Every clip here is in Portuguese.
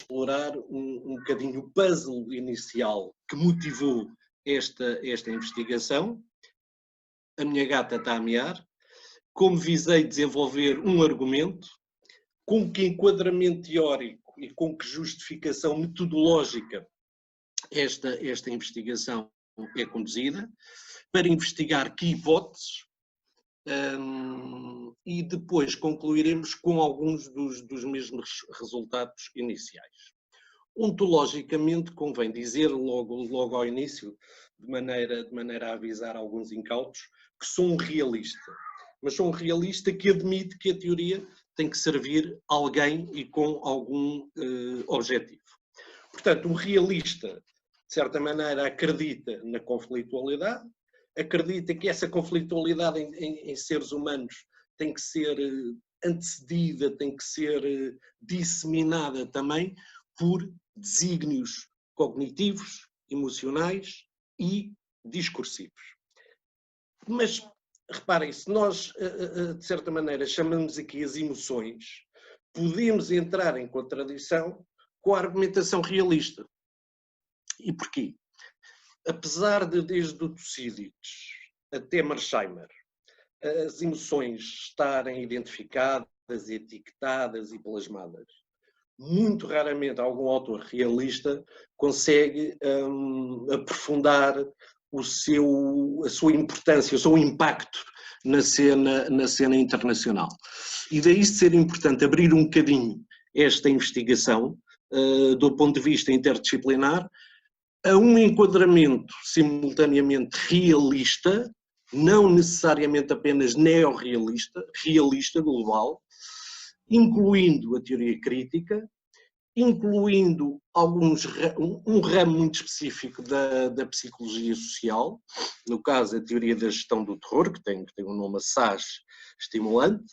explorar um bocadinho o puzzle inicial que motivou esta investigação. A minha gata está a miar. Como visei desenvolver um argumento, com que enquadramento teórico e com que justificação metodológica esta investigação é conduzida, para investigar que hipóteses, e depois concluiremos com alguns dos mesmos resultados iniciais. Ontologicamente, convém dizer logo ao início, de maneira a avisar alguns incautos, que sou um realista. Mas sou um realista que admite que a teoria tem que servir a alguém e com algum objetivo. Portanto, um realista, de certa maneira, acredita na conflitualidade, acredita que essa conflitualidade em seres humanos tem que ser antecedida, tem que ser disseminada também por desígnios cognitivos, emocionais e discursivos. Mas, reparem, se nós, de certa maneira, chamamos aqui as emoções, podemos entrar em contradição com a argumentação realista. E porquê? Apesar de, desde o Tucídides até Mearsheimer, as emoções estarem identificadas, etiquetadas e plasmadas, muito raramente algum autor realista consegue aprofundar a sua importância, o seu impacto na cena internacional. E daí ser importante abrir um bocadinho esta investigação do ponto de vista interdisciplinar a um enquadramento simultaneamente realista, não necessariamente apenas neorrealista, realista, global, incluindo a teoria crítica, incluindo um ramo muito específico da psicologia social, no caso a teoria da gestão do terror, que tem um nome assaz estimulante,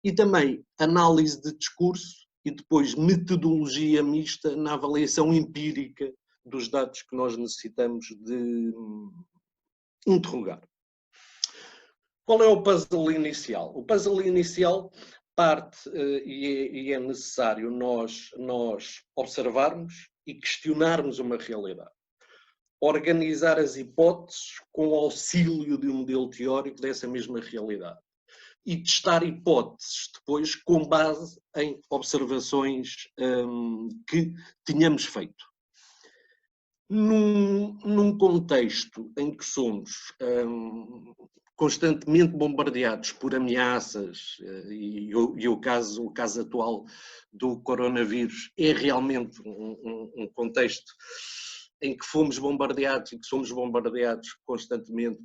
e também análise de discurso e depois metodologia mista na avaliação empírica dos dados que nós necessitamos de interrogar. Qual é o puzzle inicial? O puzzle inicial parte, e é necessário nós observarmos e questionarmos uma realidade. Organizar as hipóteses com o auxílio de um modelo teórico dessa mesma realidade. E testar hipóteses depois com base em observações que tínhamos feito. Num contexto em que somos constantemente bombardeados por ameaças, e o caso atual do coronavírus é realmente um contexto em que fomos bombardeados e que somos bombardeados constantemente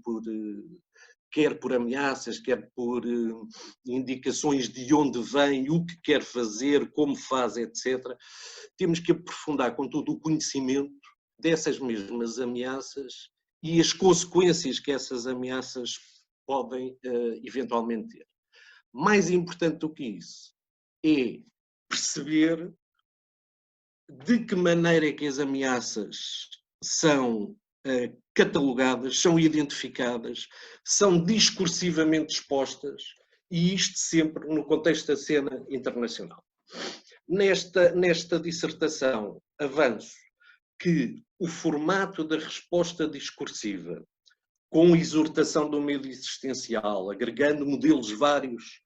quer por ameaças, quer por indicações de onde vem, o que quer fazer, como faz, etc. Temos que aprofundar com todo o conhecimento dessas mesmas ameaças e as consequências que essas ameaças podem eventualmente ter. Mais importante do que isso é perceber de que maneira é que as ameaças são catalogadas, são identificadas, são discursivamente expostas, e isto sempre no contexto da cena internacional. Nesta dissertação avanço que o formato da resposta discursiva, com exortação do medo existencial, agregando modelos vários,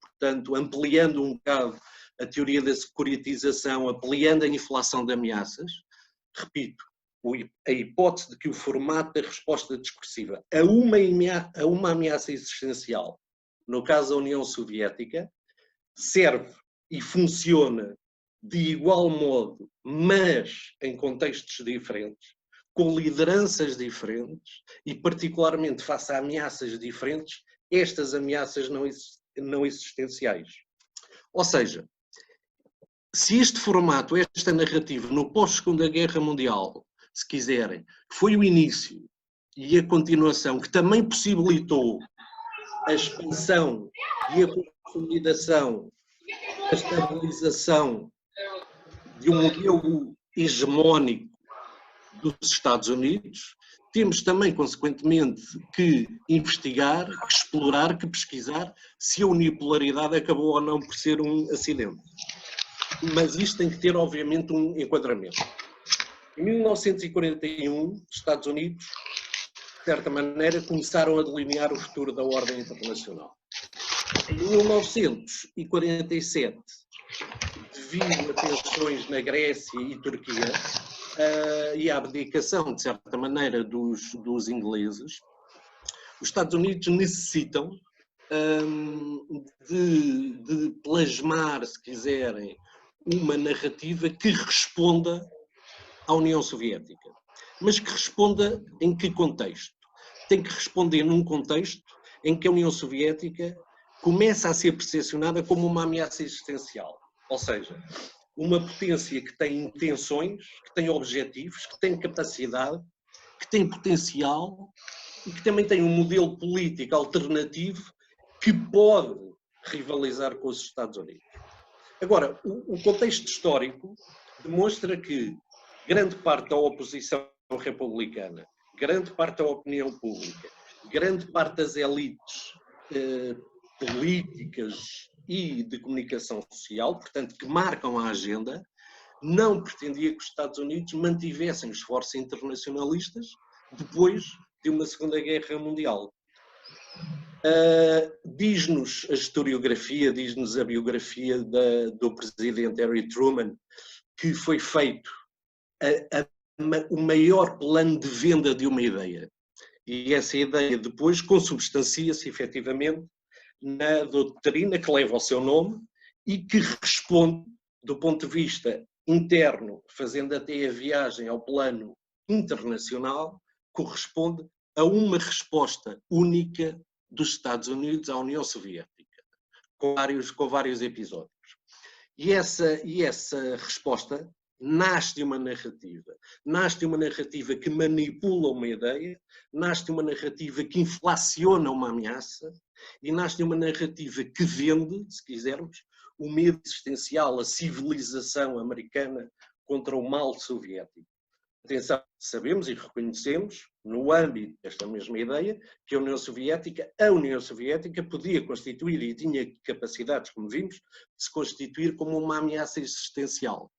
portanto, ampliando um bocado a teoria da securitização, ampliando a inflação de ameaças, repito, a hipótese de que o formato da resposta discursiva a uma ameaça existencial, no caso da União Soviética, serve e funciona de igual modo, mas em contextos diferentes, com lideranças diferentes e particularmente face a ameaças diferentes, estas ameaças não existenciais. Ou seja, se este formato, esta narrativa no pós-Segunda Guerra Mundial, se quiserem, foi o início e a continuação que também possibilitou a expansão e a consolidação, a estabilização de um modelo hegemónico dos Estados Unidos, temos também, consequentemente, que investigar, que explorar, que pesquisar se a unipolaridade acabou ou não por ser um acidente. mas isto tem que ter, obviamente, um enquadramento. Em 1941, os Estados Unidos, de certa maneira, começaram a delinear o futuro da ordem internacional. Em 1947, devido a tensões na Grécia e Turquia e à abdicação, de certa maneira, dos ingleses, os Estados Unidos necessitam de plasmar, se quiserem, uma narrativa que responda à União Soviética. Mas que responda em que contexto? Tem que responder num contexto em que a União Soviética começa a ser percepcionada como uma ameaça existencial. Ou seja, uma potência que tem intenções, que tem objetivos, que tem capacidade, que tem potencial e que também tem um modelo político alternativo que pode rivalizar com os Estados Unidos. Agora, o contexto histórico demonstra que grande parte da oposição republicana, grande parte da opinião pública, grande parte das elites políticas e de comunicação social, portanto, que marcam a agenda, não pretendia que os Estados Unidos mantivessem os esforços internacionalistas depois de uma Segunda Guerra Mundial. Diz-nos a historiografia, diz-nos a biografia do presidente Harry Truman, que foi feito o maior plano de venda de uma ideia. E essa ideia depois consubstancia-se efetivamente na doutrina que leva o seu nome e que responde, do ponto de vista interno, fazendo até a viagem ao plano internacional, corresponde a uma resposta única dos Estados Unidos à União Soviética, com vários episódios. E essa resposta nasce de uma narrativa que manipula uma ideia, nasce de uma narrativa que inflaciona uma ameaça e nasce de uma narrativa que vende, se quisermos, o medo existencial, a civilização americana contra o mal soviético. Atenção, sabemos e reconhecemos, no âmbito desta mesma ideia, que a União Soviética podia constituir e tinha capacidades, como vimos, de se constituir como uma ameaça existencial.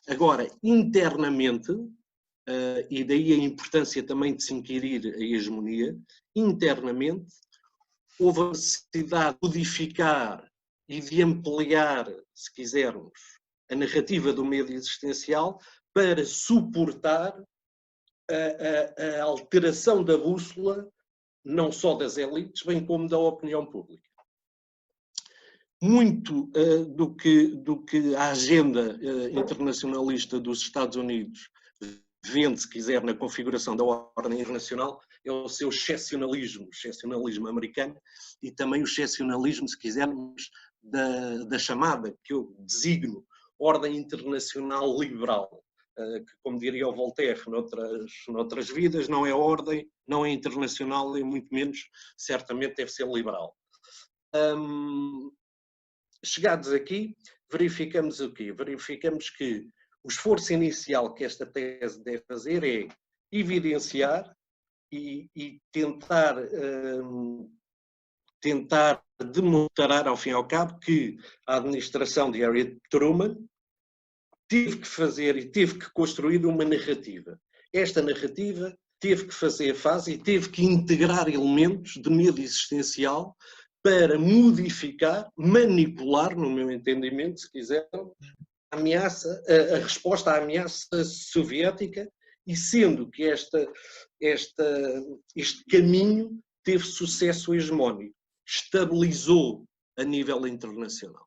Agora, internamente, e daí a importância também de se inquirir a hegemonia, internamente houve a necessidade de modificar e de ampliar, se quisermos, a narrativa do medo existencial para suportar a alteração da bússola, não só das elites, bem como da opinião pública. Muito do que a agenda internacionalista dos Estados Unidos vende, se quiser, na configuração da ordem internacional, é o seu excepcionalismo americano e também o excepcionalismo, se quisermos, da chamada, que eu designo, ordem internacional liberal, que, como diria o Voltaire noutras vidas, não é ordem, não é internacional e muito menos, certamente, deve ser liberal. Chegados aqui, verificamos o quê? Verificamos que o esforço inicial que esta tese deve fazer é evidenciar e tentar demonstrar, ao fim e ao cabo, que a administração de Harry Truman teve que fazer e teve que construir uma narrativa. Esta narrativa teve que fazer face e teve que integrar elementos de medo existencial para modificar, manipular, no meu entendimento, se quiser, a resposta à ameaça soviética, e sendo que este caminho teve sucesso hegemónico, estabilizou a nível internacional.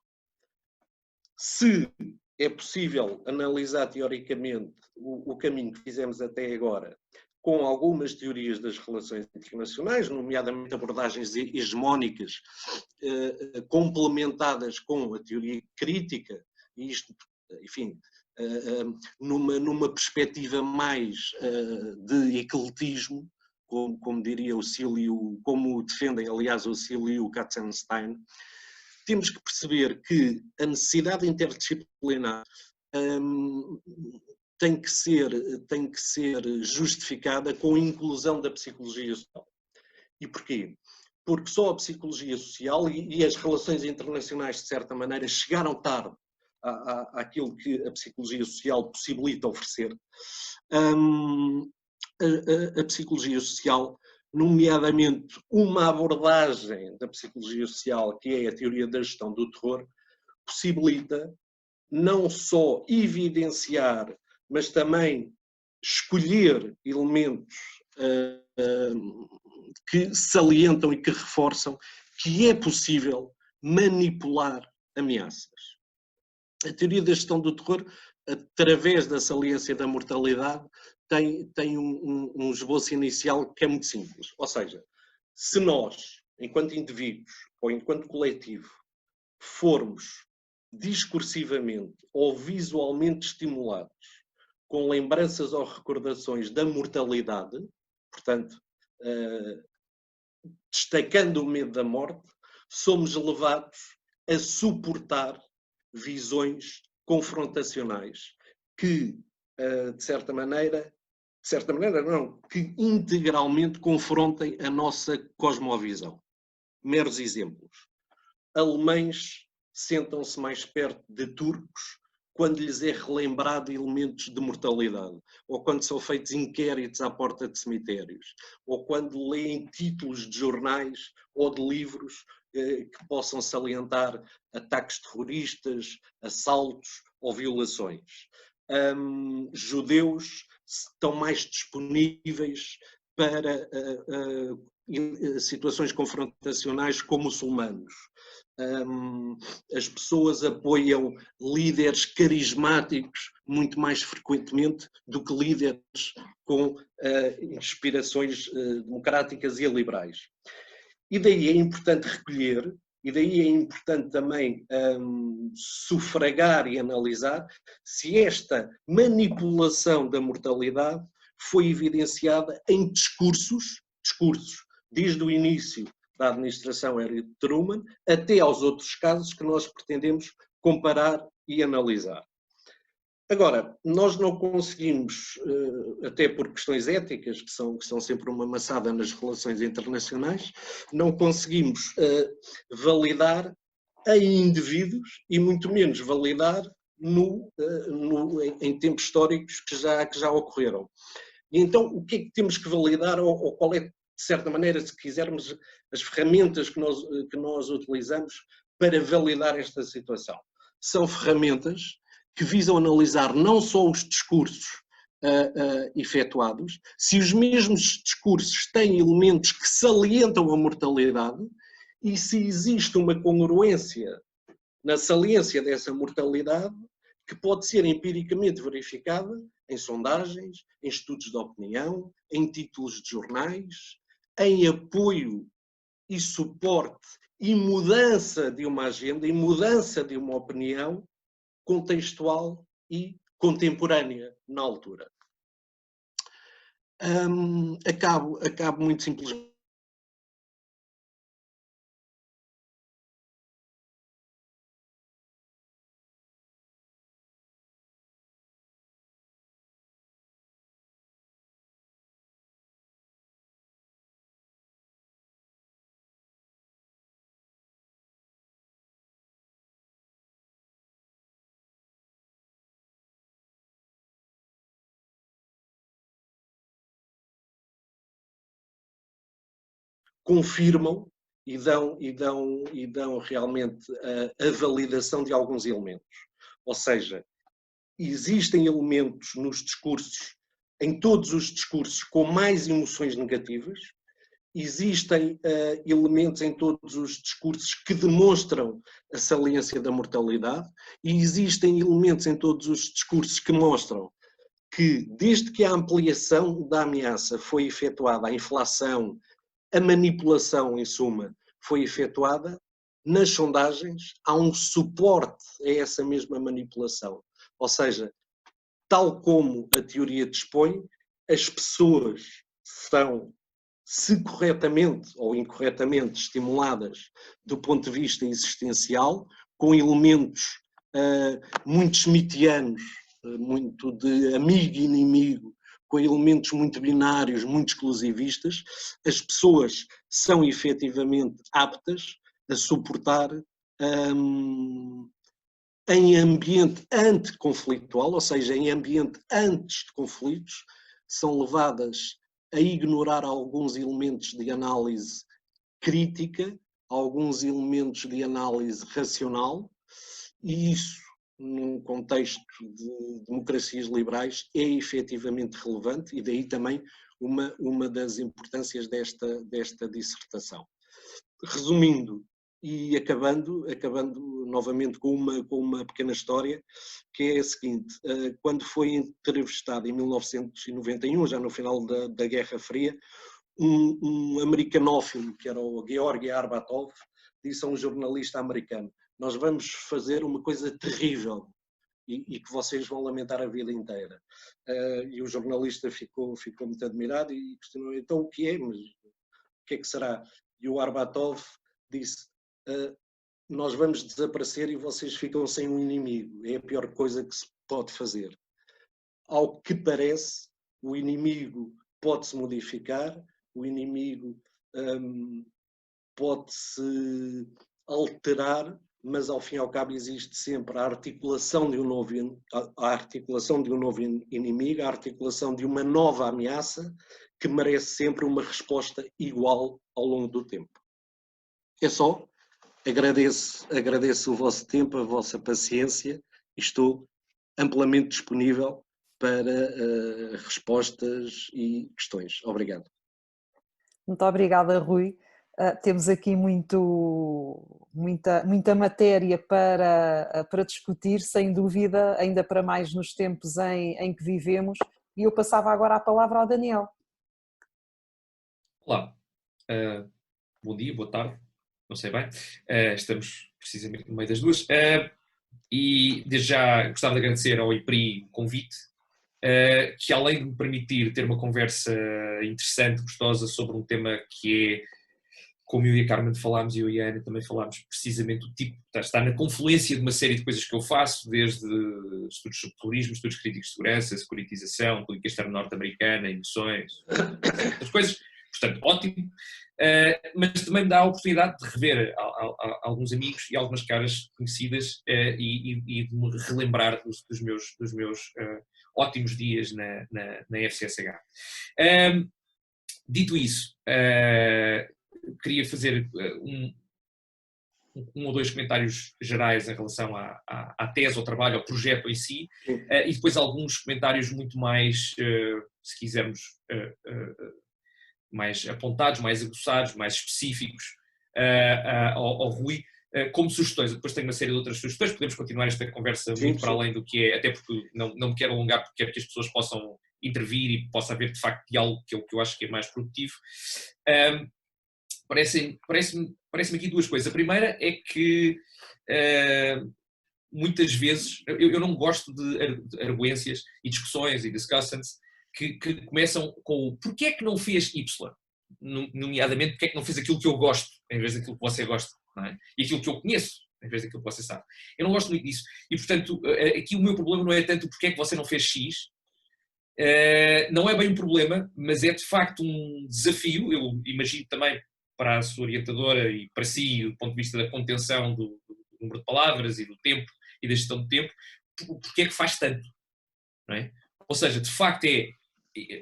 Se é possível analisar teoricamente o caminho que fizemos até agora com algumas teorias das relações internacionais, nomeadamente abordagens hegemónicas complementadas com a teoria crítica, e isto, enfim, numa perspectiva mais de ecletismo, como diria o Cílio, como defendem, aliás, o Cílio e o Katzenstein, temos que perceber que a necessidade interdisciplinar tem que ser justificada com a inclusão da psicologia social. E porquê? Porque só a psicologia social e as relações internacionais, de certa maneira, chegaram tarde àquilo que a psicologia social possibilita oferecer. A psicologia social, nomeadamente uma abordagem da psicologia social, que é a teoria da gestão do terror, possibilita não só evidenciar, mas também escolher elementos que salientam e que reforçam que é possível manipular ameaças. A teoria da gestão do terror, através da saliência da mortalidade, tem um esboço inicial que é muito simples. Ou seja, se nós, enquanto indivíduos ou enquanto coletivo, formos discursivamente ou visualmente estimulados com lembranças ou recordações da mortalidade, portanto, destacando o medo da morte, somos levados a suportar visões confrontacionais que, de certa maneira não, que integralmente confrontem a nossa cosmovisão. Meros exemplos. Alemães sentam-se mais perto de turcos quando lhes é relembrado elementos de mortalidade, ou quando são feitos inquéritos à porta de cemitérios, ou quando leem títulos de jornais ou de livros que possam salientar ataques terroristas, assaltos ou violações. Judeus estão mais disponíveis para situações confrontacionais com muçulmanos. As pessoas apoiam líderes carismáticos muito mais frequentemente do que líderes com inspirações democráticas e liberais. E daí é importante recolher, e daí é importante também sufragar e analisar se esta manipulação da mortalidade foi evidenciada em discursos, desde o início da administração Harry Truman até aos outros casos que nós pretendemos comparar e analisar. Agora, nós não conseguimos, até por questões éticas, que são sempre uma maçada nas relações internacionais, não conseguimos validar em indivíduos e muito menos validar em tempos históricos que já ocorreram. E então, o que é que temos que validar ou qual é, de certa maneira, se quisermos, as ferramentas que nós utilizamos para validar esta situação? São ferramentas que visam analisar não só os discursos efetuados, se os mesmos discursos têm elementos que salientam a mortalidade e se existe uma congruência na saliência dessa mortalidade que pode ser empiricamente verificada em sondagens, em estudos de opinião, em títulos de jornais, em apoio e suporte e mudança de uma agenda e mudança de uma opinião contextual e contemporânea na altura. Acabo muito simplesmente. Confirmam e dão realmente a validação de alguns elementos. Ou seja, existem elementos nos discursos, em todos os discursos, com mais emoções negativas, existem elementos em todos os discursos que demonstram a saliência da mortalidade e existem elementos em todos os discursos que mostram que, desde que a ampliação da ameaça foi efetuada, a inflação, a manipulação, em suma, foi efetuada, nas sondagens há um suporte a essa mesma manipulação. Ou seja, tal como a teoria dispõe, as pessoas são, se corretamente ou incorretamente estimuladas do ponto de vista existencial, com elementos muito schmittianos, muito de amigo e inimigo, com elementos muito binários, muito exclusivistas, as pessoas são efetivamente aptas a suportar em ambiente anticonflitual, ou seja, em ambiente antes de conflitos, são levadas a ignorar alguns elementos de análise crítica, alguns elementos de análise racional, e isso, num contexto de democracias liberais, é efetivamente relevante, e daí também uma das importâncias desta dissertação. Resumindo e acabando novamente com uma pequena história, que é a seguinte: quando foi entrevistado em 1991, já no final da Guerra Fria, um americanófilo, que era o Georgi Arbatov, disse a um jornalista americano: nós vamos fazer uma coisa terrível e que vocês vão lamentar a vida inteira. E o jornalista ficou muito admirado e questionou: então o que é? Mas o que é que será? E o Arbatov disse: nós vamos desaparecer e vocês ficam sem um inimigo. É a pior coisa que se pode fazer. Ao que parece, o inimigo pode-se modificar, o inimigo pode-se alterar, mas ao fim e ao cabo existe sempre a articulação de um novo inimigo, a articulação de uma nova ameaça que merece sempre uma resposta igual ao longo do tempo. É só. Agradeço o vosso tempo, a vossa paciência e estou amplamente disponível para respostas e questões. Obrigado. Muito obrigada, Rui. Temos aqui muita matéria para discutir, sem dúvida, ainda para mais nos tempos em que vivemos. E eu passava agora a palavra ao Daniel. Olá, bom dia, boa tarde, não sei bem, estamos precisamente no meio das duas, e desde já gostava de agradecer ao IPRI o convite, que além de me permitir ter uma conversa interessante, gostosa, sobre um tema que é, como eu e a Carmen falámos, e eu e a Ana também falámos, precisamente o tipo, está na confluência de uma série de coisas que eu faço, desde estudos sobre terrorismo, estudos críticos de segurança, securitização, política externa norte-americana, emoções, outras coisas. Portanto, ótimo, mas também me dá a oportunidade de rever alguns amigos e algumas caras conhecidas e de me relembrar dos meus ótimos dias na FCSH. Dito isso, queria fazer um ou dois comentários gerais em relação à tese, ao trabalho, ao projeto em si, e depois alguns comentários muito mais, se quisermos, mais apontados, mais aguçados, mais específicos ao Rui, como sugestões. Depois tenho uma série de outras sugestões, podemos continuar esta conversa muito para além do que é, até porque não me quero alongar, porque quero que as pessoas possam intervir e possa haver de facto diálogo, que é o que eu acho que é mais produtivo. Parece-me aqui duas coisas. A primeira é que muitas vezes eu não gosto de arguências e discussões e discussants que começam com o porquê é que não fez Y, nomeadamente porquê é que não fez aquilo que eu gosto em vez daquilo que você gosta, não é? E aquilo que eu conheço em vez daquilo que você sabe. Eu não gosto muito disso e, portanto, aqui o meu problema não é tanto porquê é que você não fez X, não é bem um problema, mas é de facto um desafio, eu imagino também para a sua orientadora e para si, do ponto de vista da contenção do número de palavras e do tempo e da gestão do tempo, porque é que faz tanto, não é? Ou seja, de facto é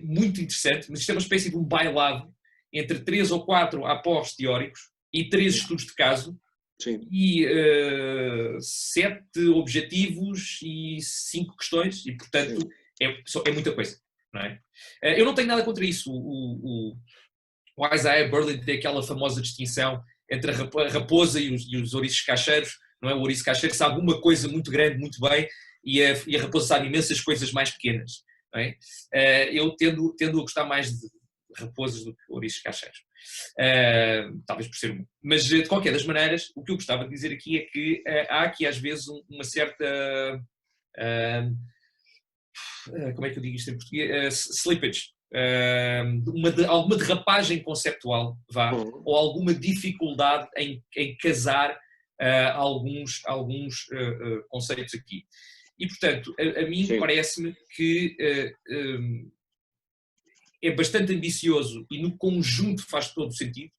muito interessante, mas isto é uma espécie de um bailado entre 3 ou 4 após teóricos e 3 estudos de caso. Sim. E 7 objetivos e 5 questões, e portanto é muita coisa, não é? Eu não tenho nada contra isso. O Isaiah Berlin tem aquela famosa distinção entre a raposa e os ouriços cacheiros, não é? O ouriço cacheiro sabe uma coisa muito grande, muito bem, e a raposa sabe imensas coisas mais pequenas, não é? Eu tendo a gostar mais de raposas do que ouriços cacheiros, talvez por ser um. Mas de qualquer das maneiras, o que eu gostava de dizer aqui é que há aqui às vezes uma certa como é que eu digo isto em português? Slippage, alguma derrapagem conceptual, ou alguma dificuldade em casar alguns conceitos aqui. E, portanto, a mim parece-me que é bastante ambicioso e no conjunto faz todo o sentido.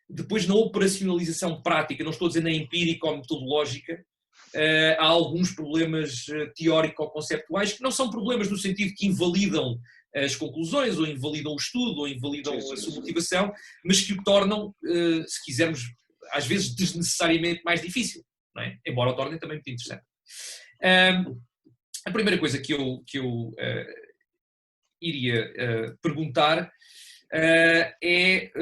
Depois, na operacionalização prática, não estou a dizer na empírica ou metodológica, há alguns problemas teórico-conceptuais que não são problemas no sentido que invalidam as conclusões, ou invalidam o estudo, ou invalidam a sua motivação, mas que o tornam, se quisermos, às vezes desnecessariamente mais difícil, não é? Embora o tornem também muito interessante. A primeira coisa que eu iria perguntar é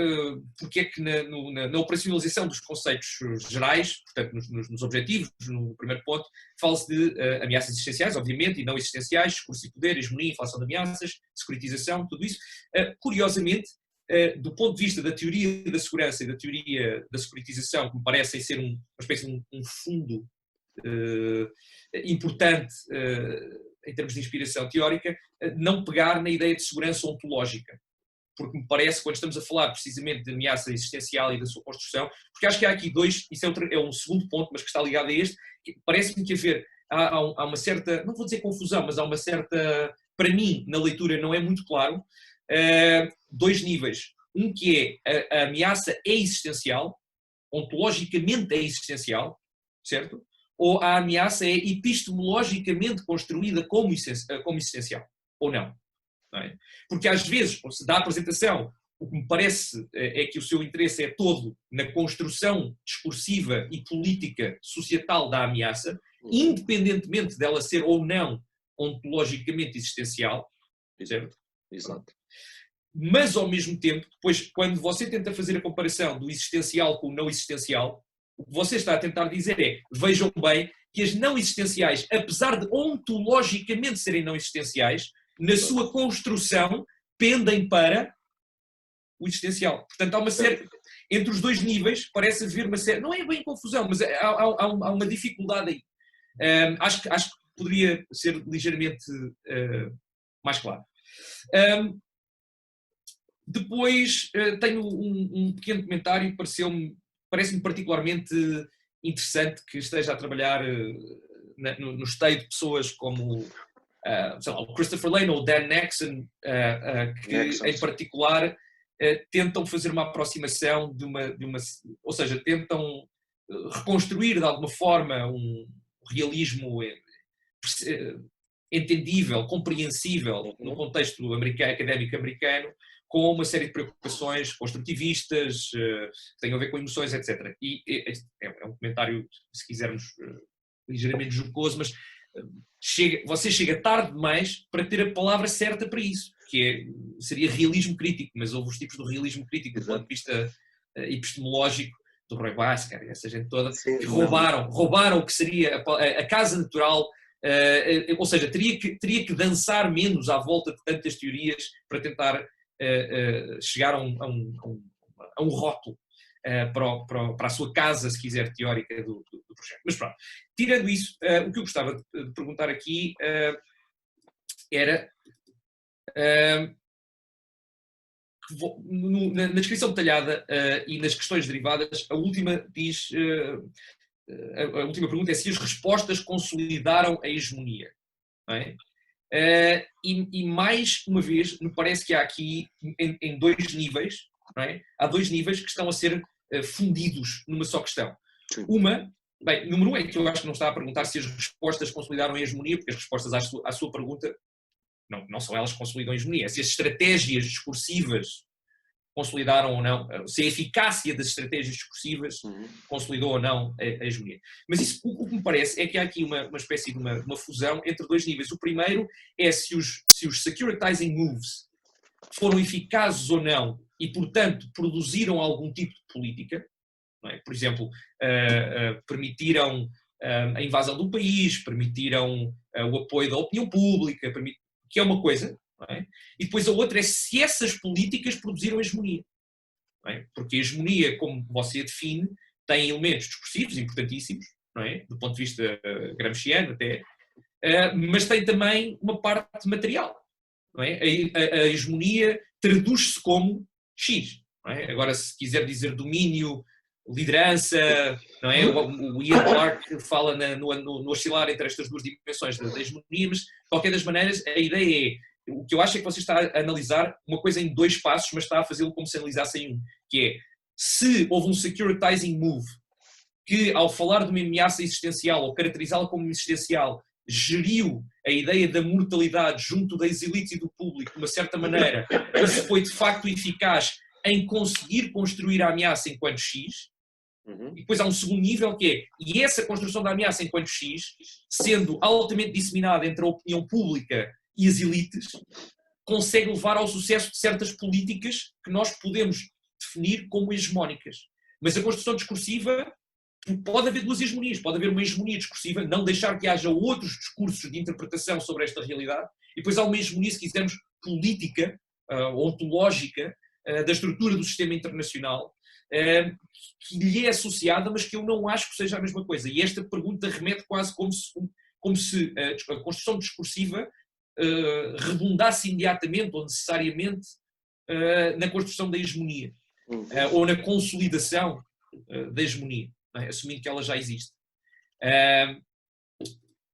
porque é que na operacionalização dos conceitos gerais, portanto nos objetivos, no primeiro ponto, fala-se de ameaças existenciais, obviamente, e não existenciais, discurso e poder, hegemonia, inflação de ameaças, securitização, tudo isso. Curiosamente, do ponto de vista da teoria da segurança e da teoria da securitização, que me parecem ser uma espécie de um fundo importante em termos de inspiração teórica, não pegar na ideia de segurança ontológica. Porque me parece, quando estamos a falar precisamente de ameaça existencial e da sua construção, porque acho que há aqui dois, isso é um segundo ponto, mas que está ligado a este, parece-me que há uma certa, não vou dizer confusão, mas há uma certa, para mim, na leitura não é muito claro, dois níveis. Um que é a ameaça é existencial, ontologicamente é existencial, certo? Ou a ameaça é epistemologicamente construída como existencial, ou não. Não é? Porque às vezes, da apresentação, o que me parece é que o seu interesse é todo na construção discursiva e política societal da ameaça, independentemente dela ser ou não ontologicamente existencial, certo? Exato. Mas ao mesmo tempo, depois, quando você tenta fazer a comparação do existencial com o não existencial, o que você está a tentar dizer é, vejam bem, que as não existenciais, apesar de ontologicamente serem não existenciais, na sua construção, pendem para o existencial. Portanto, há uma série, entre os dois níveis, parece haver uma série, não é bem confusão, mas há uma dificuldade aí. Acho que poderia ser ligeiramente mais claro. Depois, tenho um pequeno comentário que parece-me particularmente interessante que esteja a trabalhar no esteio de pessoas como sei lá, o Christopher Lane ou o Dan Nexon, que em particular tentam fazer uma aproximação de uma, ou seja, tentam reconstruir de alguma forma um realismo entendível, compreensível no contexto académico americano, com uma série de preocupações construtivistas, que têm a ver com emoções, etc. E é um comentário, se quisermos, ligeiramente jocoso, mas você chega tarde demais para ter a palavra certa para isso, que seria realismo crítico, mas houve os tipos do realismo crítico do ponto de vista epistemológico, do Roy Bhaskar, essa gente toda, sim, que roubaram o que seria a casa natural, ou seja, teria que dançar menos à volta de tantas teorias para tentar chegar a um rótulo para a sua casa, se quiser, teórica do projeto. Mas pronto, tirando isso, o que eu gostava de perguntar aqui era, na descrição detalhada e nas questões derivadas, a última diz, a última pergunta é se as respostas consolidaram a hegemonia. Não é? E mais uma vez, me parece que há aqui em dois níveis, não é? Há dois níveis que estão a ser fundidos numa só questão. Bem, número um é que eu acho que não está a perguntar se as respostas consolidaram a hegemonia, porque as respostas à sua pergunta não são elas que consolidam a hegemonia, é se as estratégias discursivas consolidaram ou não, se a eficácia das estratégias discursivas consolidou ou não a hegemonia. Mas isso, o que me parece é que há aqui uma espécie de uma fusão entre dois níveis. O primeiro é se os securitizing moves foram eficazes ou não e, portanto, produziram algum tipo de política. Não é? Por exemplo, permitiram a invasão do país, permitiram o apoio da opinião pública, que é uma coisa. Não é? E depois a outra é se essas políticas produziram hegemonia. Não é? Porque a hegemonia, como você a define, tem elementos discursivos importantíssimos, não é? Do ponto de vista gramsciano até, mas tem também uma parte material. Não é? A hegemonia traduz-se como X. Não é? Agora, se quiser dizer domínio, liderança, não é? O Ian Clark fala no oscilar entre estas duas dimensões da hegemonia, mas de qualquer das maneiras a ideia é, o que eu acho é que você está a analisar uma coisa em dois passos, mas está a fazê-lo como se analisasse em um, que é, se houve um securitizing move que ao falar de uma ameaça existencial ou caracterizá-la como existencial, geriu a ideia da mortalidade junto das elites e do público de uma certa maneira, isso foi de facto eficaz em conseguir construir a ameaça enquanto X. E depois há um segundo nível que é, e essa construção da ameaça enquanto X, sendo altamente disseminada entre a opinião pública e as elites, consegue levar ao sucesso de certas políticas que nós podemos definir como hegemónicas. Mas a construção discursiva, pode haver duas hegemonias, pode haver uma hegemonia discursiva, não deixar que haja outros discursos de interpretação sobre esta realidade, e depois há uma hegemonia, se quisermos, política, ontológica, da estrutura do sistema internacional, que lhe é associada, mas que eu não acho que seja a mesma coisa. E esta pergunta remete quase como se a construção discursiva redundasse imediatamente ou necessariamente na construção da hegemonia, ou na consolidação da hegemonia, não é? Assumindo que ela já existe.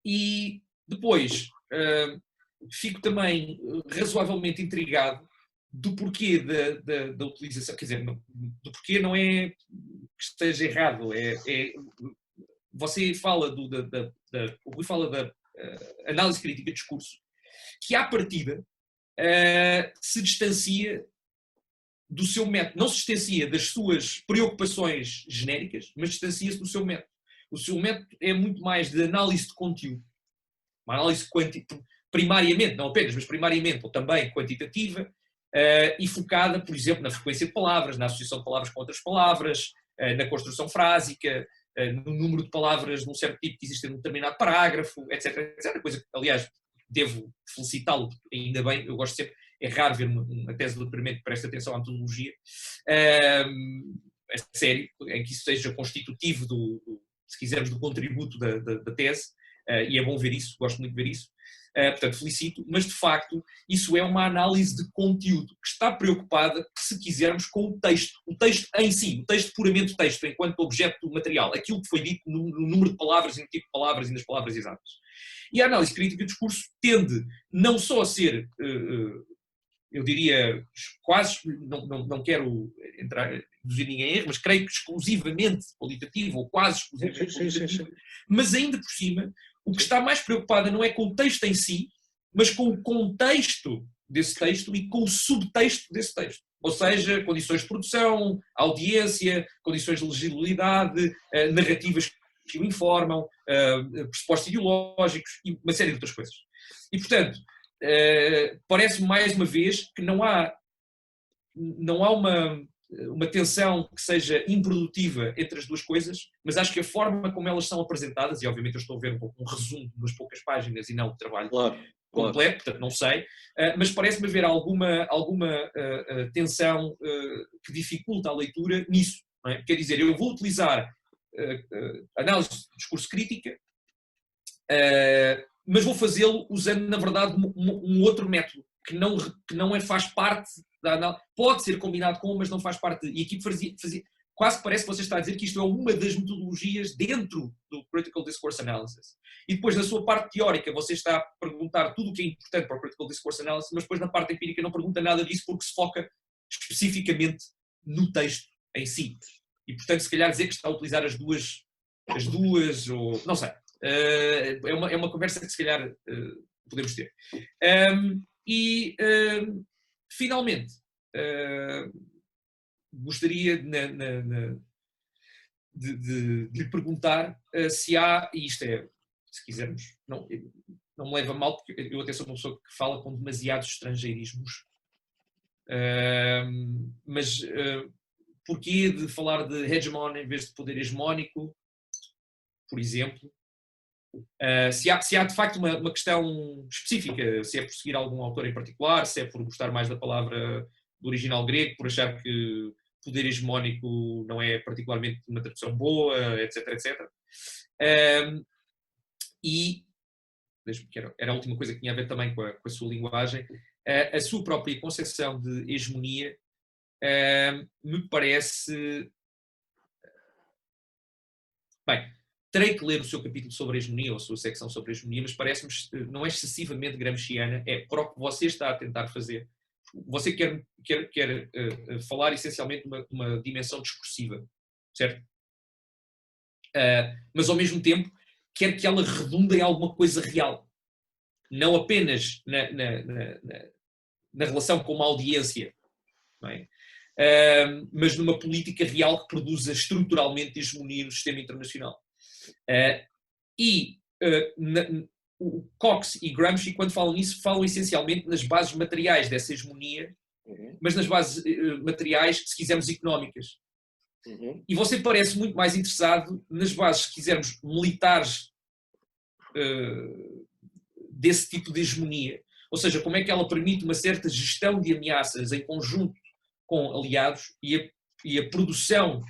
E depois fico também razoavelmente intrigado do porquê da utilização, quer dizer, do porquê não é que esteja errado, você fala o Rui fala da análise crítica de discurso, que à partida se distancia do seu método, não se distancia das suas preocupações genéricas, mas distancia-se do seu método. O seu método é muito mais de análise de conteúdo, uma análise primariamente, não apenas, mas primariamente ou também quantitativa, e focada, por exemplo, na frequência de palavras, na associação de palavras com outras palavras, na construção frásica, no número de palavras de um certo tipo que existe num determinado parágrafo, etc, etc. Coisa que, aliás, devo felicitá-lo, ainda bem, eu gosto sempre, é raro ver uma tese de doutoramento que preste atenção à metodologia, a sério, em que isso seja constitutivo, se quisermos, do contributo da tese, e é bom ver isso, gosto muito de ver isso. Portanto, felicito, mas de facto isso é uma análise de conteúdo que está preocupada, se quisermos, com o texto em si, o texto puramente texto, enquanto objeto material, aquilo que foi dito no número de palavras e no tipo de palavras e nas palavras exatas. E a análise crítica de discurso tende não só a ser, eu diria, quase, não quero induzir ninguém em erro, mas creio que exclusivamente qualitativo, ou quase exclusivamente qualitativo, mas ainda por cima, o que está mais preocupada não é com o texto em si, mas com o contexto desse texto e com o subtexto desse texto. Ou seja, condições de produção, audiência, condições de legibilidade, narrativas que o informam, pressupostos ideológicos e uma série de outras coisas. E, portanto, parece-me mais uma vez que não há uma tensão que seja improdutiva entre as duas coisas, mas acho que a forma como elas são apresentadas, e obviamente eu estou a ver um resumo de umas poucas páginas e não o trabalho completo, portanto não sei, mas parece-me haver alguma tensão que dificulta a leitura nisso. Não é? Quer dizer, eu vou utilizar análise de discurso crítica, mas vou fazê-lo usando, na verdade, um outro método que não faz parte da análise. Pode ser combinado com, mas não faz parte. E aqui quase que parece que você está a dizer que isto é uma das metodologias dentro do Critical Discourse Analysis. E depois, na sua parte teórica, você está a perguntar tudo o que é importante para o Critical Discourse Analysis, mas depois na parte empírica não pergunta nada disso porque se foca especificamente no texto em si. E, portanto, se calhar dizer que está a utilizar as duas ou não sei. É uma conversa que se calhar podemos ter. Finalmente, gostaria de lhe perguntar se há, e isto é, se quisermos, não me leva a mal, porque eu até sou uma pessoa que fala com demasiados estrangeirismos, mas porquê de falar de hegemon em vez de poder hegemónico, por exemplo? Se há de facto uma questão específica, se é por seguir algum autor em particular, se é por gostar mais da palavra do original grego, por achar que poder hegemónico não é particularmente uma tradução boa, etc, etc. E, que era a última coisa que tinha a ver também com a sua linguagem, a sua própria concepção de hegemonia me parece... Bem, terei que ler o seu capítulo sobre a hegemonia, ou a sua secção sobre a hegemonia, mas parece-me, não é excessivamente gramsciana, é para o que você está a tentar fazer. Você quer falar essencialmente de uma dimensão discursiva, certo? mas ao mesmo tempo quer que ela redunde em alguma coisa real. Não apenas na relação com uma audiência, não é? Mas numa política real que produza estruturalmente hegemonia no sistema internacional. O Cox e Gramsci, quando falam nisso, falam essencialmente nas bases materiais dessa hegemonia, mas nas bases materiais, se quisermos, económicas. E você parece muito mais interessado nas bases, se quisermos, militares desse tipo de hegemonia. Ou seja, como é que ela permite uma certa gestão de ameaças em conjunto com aliados e a produção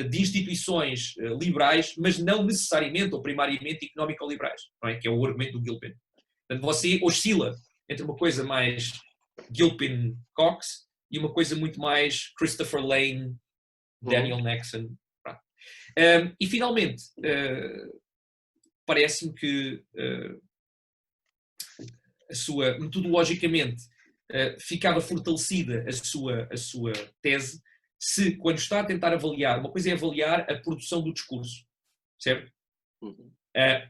de instituições liberais, mas não necessariamente ou primariamente económico-liberais, não é? Que é o argumento do Gilpin. Portanto, você oscila entre uma coisa mais Gilpin-Cox e uma coisa muito mais Christopher Lane, Daniel Nexon. E finalmente, parece-me que metodologicamente ficava fortalecida a sua tese se, quando está a tentar avaliar, uma coisa é avaliar a produção do discurso, certo?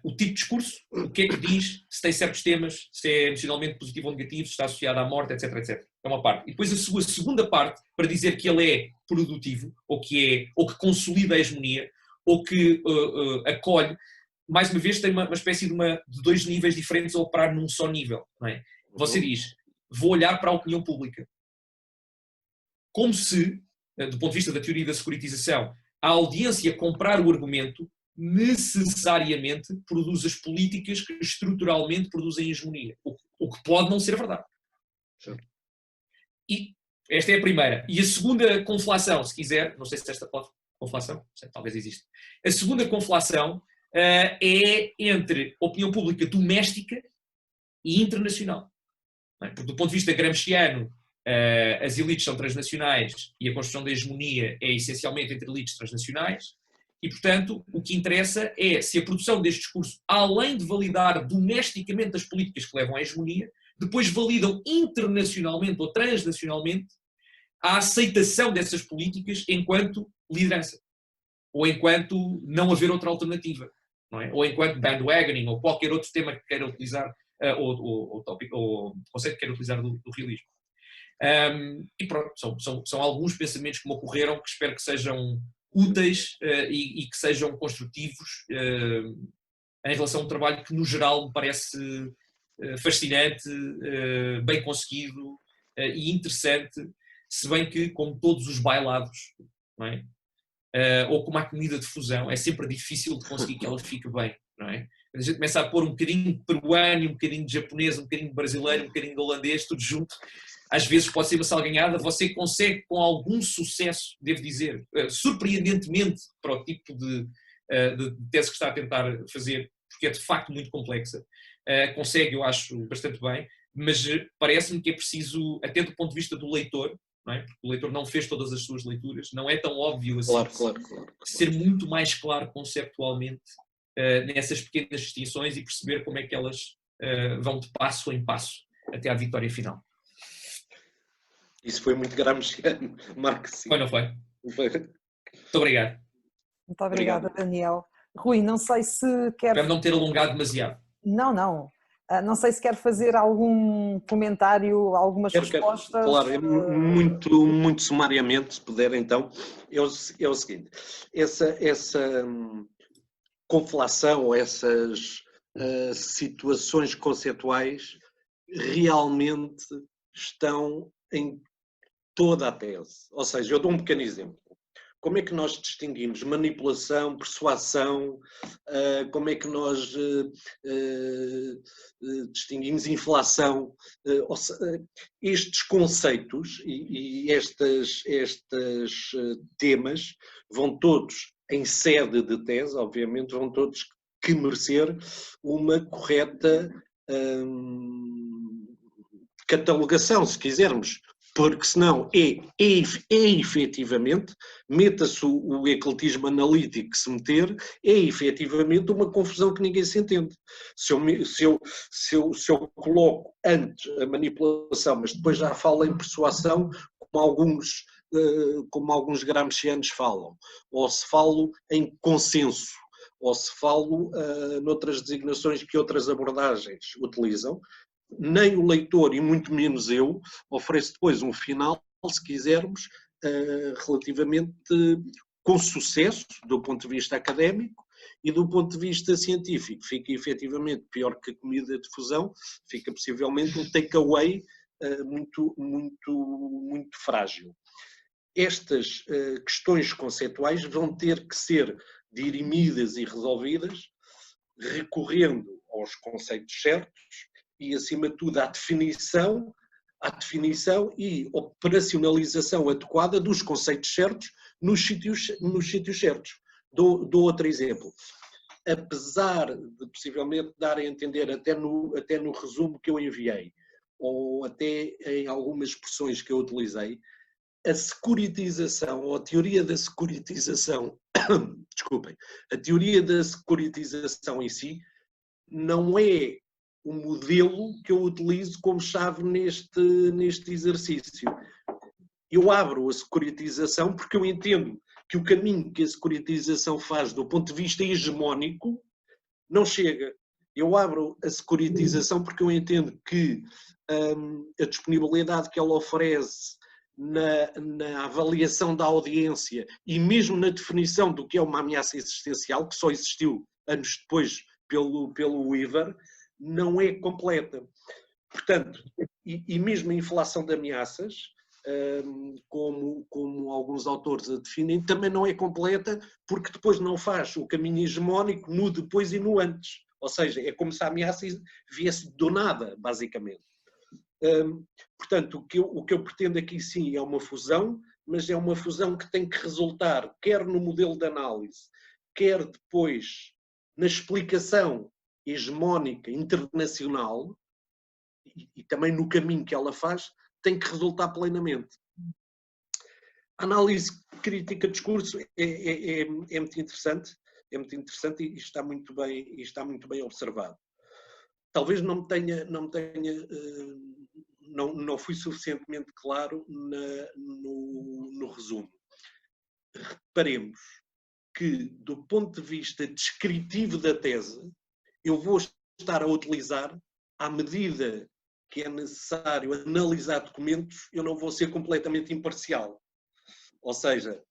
O tipo de discurso, o que é que diz, se tem certos temas, se é emocionalmente positivo ou negativo, se está associado à morte, etc, etc. É uma parte. E depois a sua segunda parte, para dizer que ele é produtivo, ou que consolida a hegemonia, ou que acolhe, mais uma vez tem uma espécie de dois níveis diferentes a operar num só nível, não é? Você diz, vou olhar para a opinião pública. Como se, do ponto de vista da teoria da securitização, a audiência comprar o argumento necessariamente produz as políticas que estruturalmente produzem hegemonia. O que pode não ser verdade. Sim. E esta é a primeira. E a segunda conflação, se quiser, não sei se esta pode... Conflação? Sei, talvez existe. A segunda conflação é entre opinião pública doméstica e internacional. Porque, do ponto de vista gramsciano, as elites são transnacionais e a construção da hegemonia é essencialmente entre elites transnacionais e, portanto, o que interessa é se a produção deste discurso, além de validar domesticamente as políticas que levam à hegemonia, depois validam internacionalmente ou transnacionalmente a aceitação dessas políticas enquanto liderança ou enquanto não haver outra alternativa, não é? Ou enquanto bandwagoning ou qualquer outro tema que queira utilizar ou conceito que queira utilizar do realismo. E pronto, são alguns pensamentos que me ocorreram que espero que sejam úteis e que sejam construtivos em relação a um trabalho que no geral me parece fascinante, bem conseguido e interessante, se bem que, como todos os bailados, não é? Ou como a comida de fusão, é sempre difícil de conseguir que ela fique bem, não é? A gente começa a pôr um bocadinho de peruano, um bocadinho de japonês, um bocadinho de brasileiro, um bocadinho de holandês, tudo junto. Às vezes pode ser uma salganhada, você consegue com algum sucesso, devo dizer, surpreendentemente para o tipo de tese que está a tentar fazer, porque é de facto muito complexa, consegue, eu acho, bastante bem, mas parece-me que é preciso, até do ponto de vista do leitor, não é? Porque o leitor não fez todas as suas leituras, não é tão óbvio assim, claro. Ser muito mais claro conceptualmente nessas pequenas distinções e perceber como é que elas vão de passo em passo até à vitória final. Isso foi muito gramsciano, Marx. Foi, não foi? Muito obrigado. Muito obrigada, Daniel. Rui, não sei se quer... Espero não ter alongado demasiado. Não. Não sei se quer fazer algum comentário, algumas respostas. Claro, muito sumariamente, se puder então, é o seguinte, essa conflação, essas situações conceituais realmente estão em toda a tese. Ou seja, eu dou um pequeno exemplo. Como é que nós distinguimos manipulação, persuasão, como é que nós distinguimos inflação? Estes conceitos e estes temas vão todos, em sede de tese, obviamente, vão todos que merecer uma correta catalogação, se quisermos. Porque senão efetivamente, meta-se o ecletismo analítico que se meter, é efetivamente uma confusão que ninguém se entende. Se eu coloco antes a manipulação, mas depois já falo em persuasão, como alguns gramscianos falam, ou se falo em consenso, ou se falo noutras designações que outras abordagens utilizam, nem o leitor, e muito menos eu, ofereço depois um final, se quisermos, relativamente com sucesso do ponto de vista académico e do ponto de vista científico. Fica efetivamente pior que a comida de fusão, fica possivelmente um takeaway muito frágil. Estas questões conceituais vão ter que ser dirimidas e resolvidas recorrendo aos conceitos certos e, acima de tudo, à definição e operacionalização adequada dos conceitos certos nos sítios certos. Dou outro exemplo. Apesar de possivelmente dar a entender até no resumo que eu enviei, ou até em algumas expressões que eu utilizei, a securitização, ou a teoria da securitização, desculpem, a teoria da securitização em si não é o modelo que eu utilizo como chave neste exercício. Eu abro a securitização porque eu entendo que o caminho que a securitização faz do ponto de vista hegemónico não chega. Eu abro a securitização porque eu entendo que a disponibilidade que ela oferece na avaliação da audiência e mesmo na definição do que é uma ameaça existencial, que só existiu anos depois pelo Weaver, não é completa. Portanto, e mesmo a inflação de ameaças, como alguns autores a definem, também não é completa, porque depois não faz o caminho hegemónico no depois e no antes. Ou seja, é como se a ameaça viesse do nada, basicamente. Portanto, o que eu pretendo aqui sim é uma fusão, mas é uma fusão que tem que resultar quer no modelo de análise, quer depois na explicação hegemónica internacional e também no caminho que ela faz, tem que resultar plenamente. A análise crítica de discurso é muito interessante, e está muito bem observado. Talvez não fui suficientemente claro no resumo. Reparemos que, do ponto de vista descritivo da tese, eu vou estar a utilizar, à medida que é necessário analisar documentos, eu não vou ser completamente imparcial. Ou seja,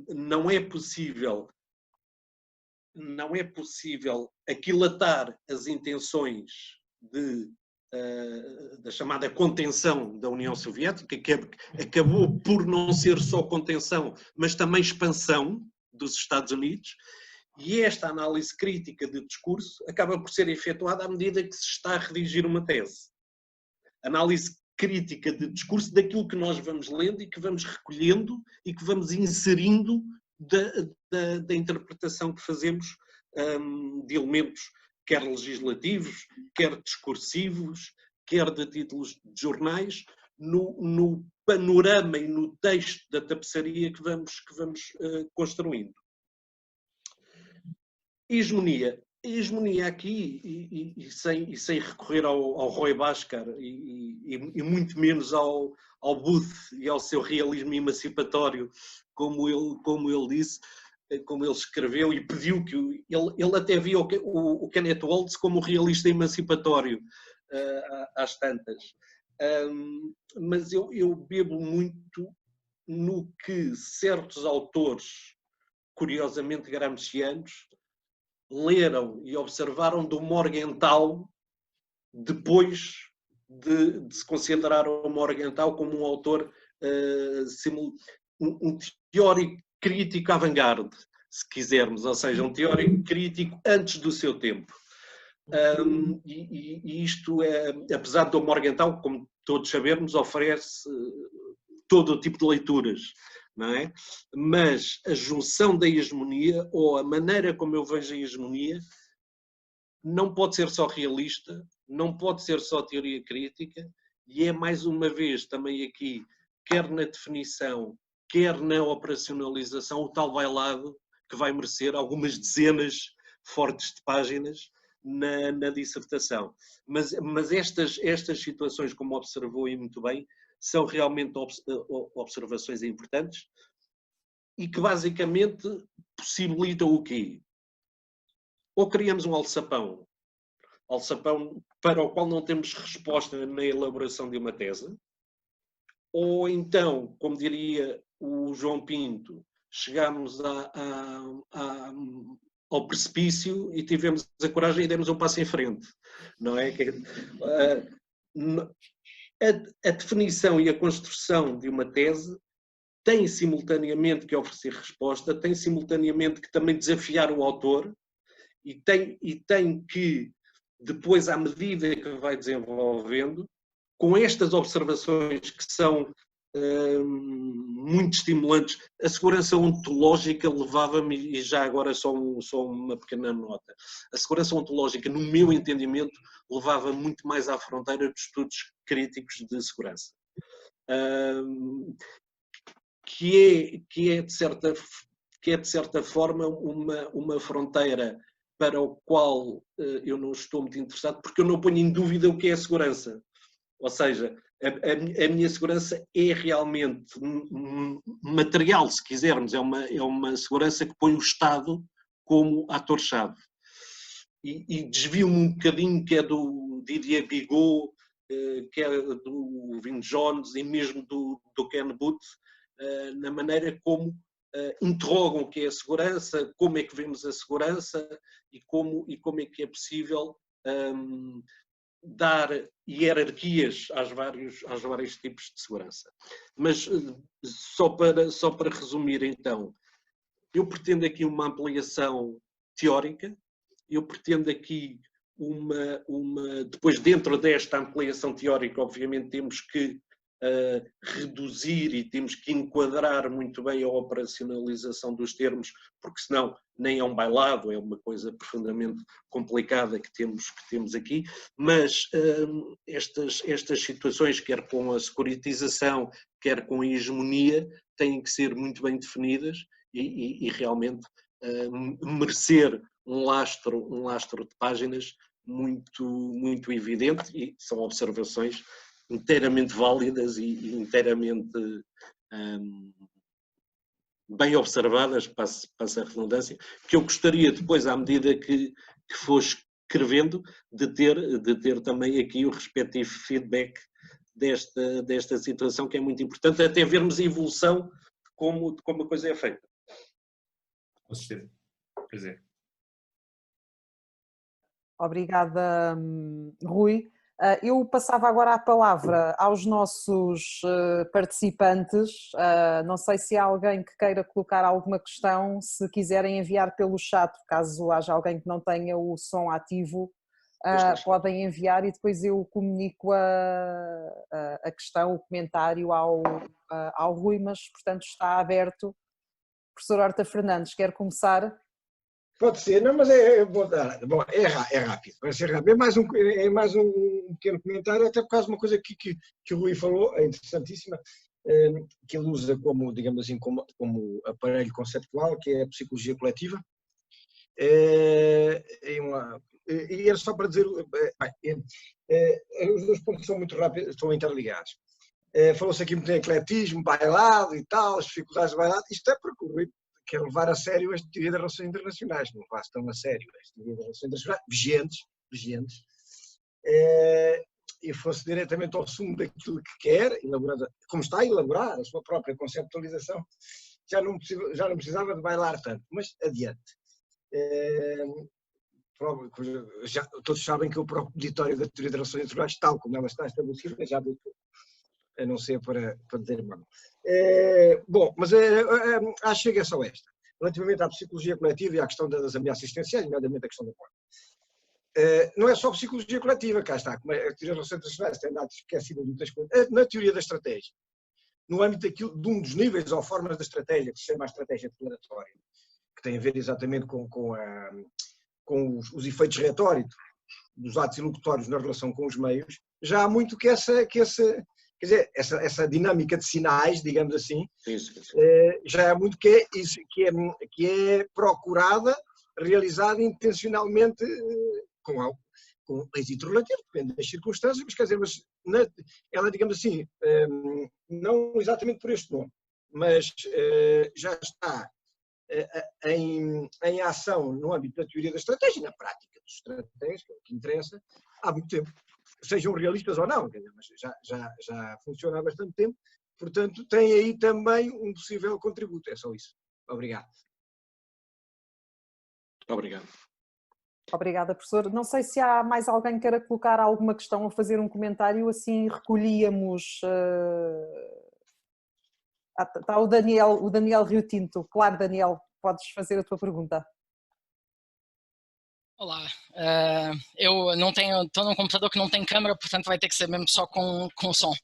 não é possível aquilatar as intenções da chamada contenção da União Soviética, que acabou por não ser só contenção, mas também expansão dos Estados Unidos, e esta análise crítica de discurso acaba por ser efetuada à medida que se está a redigir uma tese. Análise crítica de discurso daquilo que nós vamos lendo e que vamos recolhendo e que vamos inserindo da interpretação que fazemos de elementos, quer legislativos, quer discursivos, quer de títulos de jornais, no panorama e no texto da tapeçaria que vamos construindo. Hegemonia. A hegemonia aqui, e sem recorrer ao Roy Bhaskar e muito menos ao Booth e ao seu realismo emancipatório, como ele disse, como ele escreveu e pediu que ele até via o Kenneth Waltz como realista emancipatório às tantas. Mas eu bebo muito no que certos autores, curiosamente gramscianos, leram e observaram do Morgenthau depois de se considerar o Morgenthau como um autor, um teórico crítico avant-garde, se quisermos, ou seja, um teórico crítico antes do seu tempo. E isto apesar do Morgenthau, como todos sabemos, oferece todo o tipo de leituras, não é? Mas a junção da hegemonia, ou a maneira como eu vejo a hegemonia, não pode ser só realista, não pode ser só teoria crítica, e é mais uma vez também aqui, quer na definição, quer na operacionalização, o tal bailado que vai merecer algumas dezenas fortes de páginas na dissertação. Mas estas situações, como observou e muito bem, são realmente observações importantes e que basicamente possibilitam o quê? ou criamos um alçapão para o qual não temos resposta na elaboração de uma tese, ou então, como diria o João Pinto, chegamos ao precipício e tivemos a coragem e demos um passo em frente, não é? A definição e a construção de uma tese tem simultaneamente que oferecer resposta, tem simultaneamente que também desafiar o autor e tem que, depois, à medida que vai desenvolvendo, com estas observações que são muito estimulantes, a segurança ontológica levava-me, e já agora só uma pequena nota, a segurança ontológica, no meu entendimento, levava muito mais à fronteira dos estudos críticos de segurança. Que é de certa forma uma fronteira para o qual eu não estou muito interessado, porque eu não ponho em dúvida o que é a segurança. Ou seja, a minha segurança é realmente material, se quisermos, é uma segurança que põe o Estado como ator-chave. E desvio-me um bocadinho, que é do Didier Bigot, que é do Vin Jones e mesmo do Ken Booth, na maneira como interrogam o que é a segurança, como é que vemos a segurança e como é que é possível dar hierarquias aos vários tipos de segurança. Mas só para resumir então, eu pretendo aqui uma ampliação teórica, eu pretendo aqui depois dentro desta ampliação teórica, obviamente temos que reduzir e temos que enquadrar muito bem a operacionalização dos termos, porque senão nem é um bailado, é uma coisa profundamente complicada que temos aqui, mas estas situações, quer com a securitização, quer com a hegemonia, têm que ser muito bem definidas e realmente merecer um lastro de páginas muito evidente, e são observações inteiramente válidas e inteiramente bem observadas, passa a redundância, que eu gostaria depois, à medida que for escrevendo, de ter também aqui o respectivo feedback desta situação, que é muito importante, até vermos a evolução de como a coisa é feita. Com certeza. Pois é. Obrigada, Rui. Eu passava agora a palavra aos nossos participantes. Não sei se há alguém que queira colocar alguma questão, se quiserem enviar pelo chat, caso haja alguém que não tenha o som ativo, podem enviar e depois eu comunico a questão, o comentário ao Rui, mas portanto está aberto. Professor Horta Fernandes, quer começar? Pode ser, não, mas é rápido, vai ser rápido. É mais um pequeno comentário, até por causa de uma coisa que o Rui falou, é interessantíssima, que ele usa como, digamos assim, como aparelho conceptual, que é a psicologia coletiva. E era só para dizer, os dois pontos são muito rápidos, estão interligados. Falou-se aqui muito em ecletismo, bailado e tal, as dificuldades de bailado. Isto é porque o Rui quer levar a sério esta teoria das relações internacionais, não faz tão a sério esta teoria das relações internacionais, vigentes, e fosse diretamente ao sumo daquilo que quer, como está a elaborar a sua própria conceptualização, já não precisava de bailar tanto, mas adiante. Todos sabem que o próprio da teoria das relações internacionais, tal como ela está estabelecida, já deu tudo, a não ser para dizer mal. Bom, mas acho que é só esta. Relativamente à psicologia coletiva e à questão das ameaças existenciais, nomeadamente a questão da morte. Não é só psicologia coletiva, cá está, como a teoria das relações internacionais tem dado esquecida de muitas coisas. Na teoria da estratégia, no âmbito de um dos níveis ou formas da estratégia, que se chama a estratégia declaratória, que tem a ver exatamente com os efeitos retóricos dos atos ilocutórios na relação com os meios, já há muito que essa dinâmica de sinais, digamos assim, já há muito que é procurada, realizada intencionalmente com êxito relativo, depende das circunstâncias, mas quer dizer, ela, digamos assim, não exatamente por este nome, mas já está em ação no âmbito da teoria da estratégia, na prática dos estratégias, que é o que interessa, há muito tempo. Sejam realistas ou não, mas já funciona há bastante tempo, portanto tem aí também um possível contributo, é só isso. Obrigado. Obrigado. Obrigada, professor. Não sei se há mais alguém que queira colocar alguma questão ou fazer um comentário, assim recolhíamos... Está o Daniel Rio Tinto. Claro, Daniel, podes fazer a tua pergunta. Olá, eu não tenho, estou num computador que não tem câmera, portanto vai ter que ser mesmo só com som.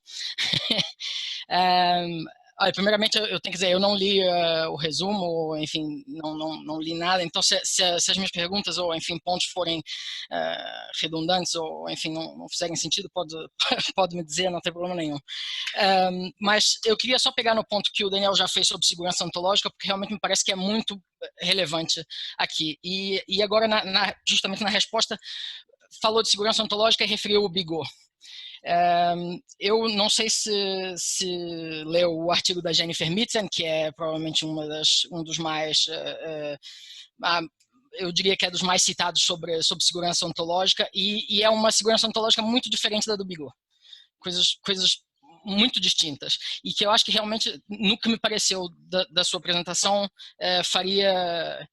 Olha, primeiramente eu tenho que dizer, eu não li o resumo, ou enfim, não li nada, então se as minhas perguntas ou enfim pontos forem redundantes ou enfim não fizerem sentido, pode me dizer, não tem problema nenhum. Mas eu queria só pegar no ponto que o Daniel já fez sobre segurança ontológica, porque realmente me parece que é muito relevante aqui. E agora, justamente na resposta, falou de segurança ontológica e referiu o Bigot. Eu não sei se leu o artigo da Jennifer Mitzen, que é provavelmente um dos mais, eu diria que é dos mais citados sobre segurança ontológica, e é uma segurança ontológica muito diferente da do Bigot. Coisas muito distintas, e que eu acho que realmente, no que me pareceu da sua apresentação, faria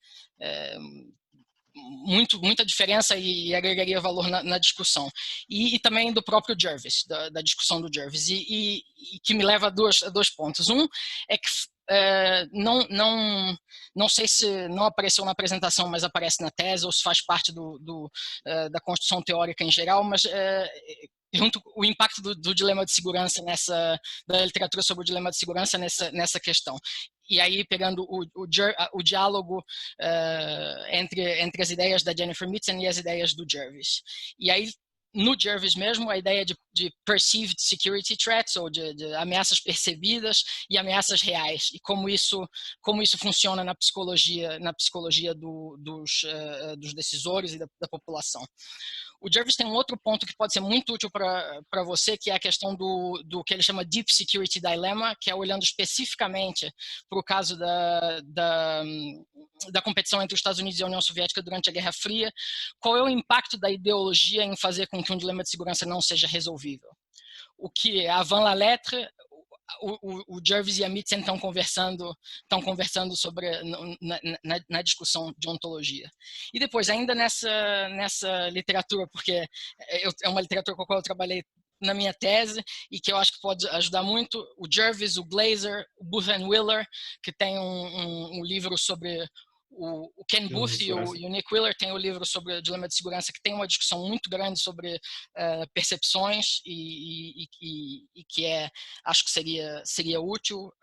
muita diferença e agregaria valor na discussão. E também do próprio Jervis, da discussão do Jervis, e que me leva a dois pontos. Um é que não sei se não apareceu na apresentação, mas aparece na tese, ou se faz parte da construção teórica em geral, mas junto o impacto do dilema de segurança da literatura sobre o dilema de segurança nessa questão. E aí, pegando o diálogo entre as ideias da Jennifer Mitzen e as ideias do Jervis. E aí, no Jervis mesmo, a ideia de perceived security threats, ou de ameaças percebidas e ameaças reais, e como isso funciona na psicologia dos decisores e da população. O Jervis tem um outro ponto que pode ser muito útil para você, que é a questão do que ele chama Deep Security Dilemma, que é olhando especificamente para o caso da competição entre os Estados Unidos e a União Soviética durante a Guerra Fria. Qual é o impacto da ideologia em fazer com que um dilema de segurança não seja resolvível? O que avant la lettre, o Jervis e a Mitzen estão conversando sobre na discussão de ontologia. E depois, ainda nessa literatura, porque é uma literatura com a qual eu trabalhei na minha tese e que eu acho que pode ajudar muito, o Jervis, o Glaser, o Booth and Willer, que tem um livro sobre o Ken Booth e o Nick Wheeler tem o livro sobre o dilema de segurança, que tem uma discussão muito grande sobre percepções e que acho que seria útil.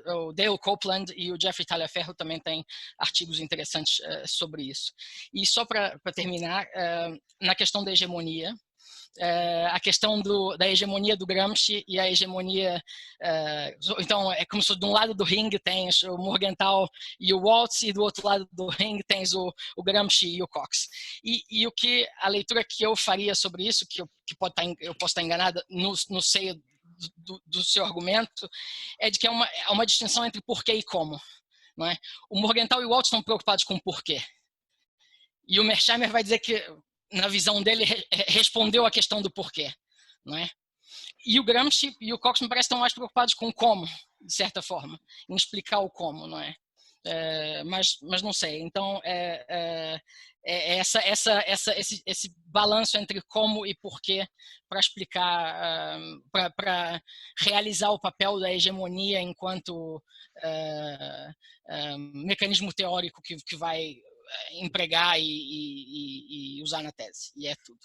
O Dale Copeland e o Jeffrey Taliaferro também têm artigos interessantes sobre isso. E só para terminar, na questão da hegemonia, a questão da hegemonia do Gramsci e a hegemonia... então, é como se de um lado do ringue tens o Morgenthau e o Waltz, e do outro lado do ringue tens o Gramsci e o Cox. E o que a leitura que eu faria sobre isso, que eu posso estar enganada no seio do seu argumento, é de que é uma distinção entre porquê e como. Não é? O Morgenthau e o Waltz estão preocupados com o porquê. E o Mearsheimer vai dizer que, na visão dele, respondeu a questão do porquê, não é? E o Gramsci e o Cox me parece que estão mais preocupados com o como, de certa forma, em explicar o como, não é? Mas não sei. Então, esse balanço entre como e porquê para explicar, para realizar o papel da hegemonia enquanto mecanismo teórico que vai empregar e usar na tese. E é tudo.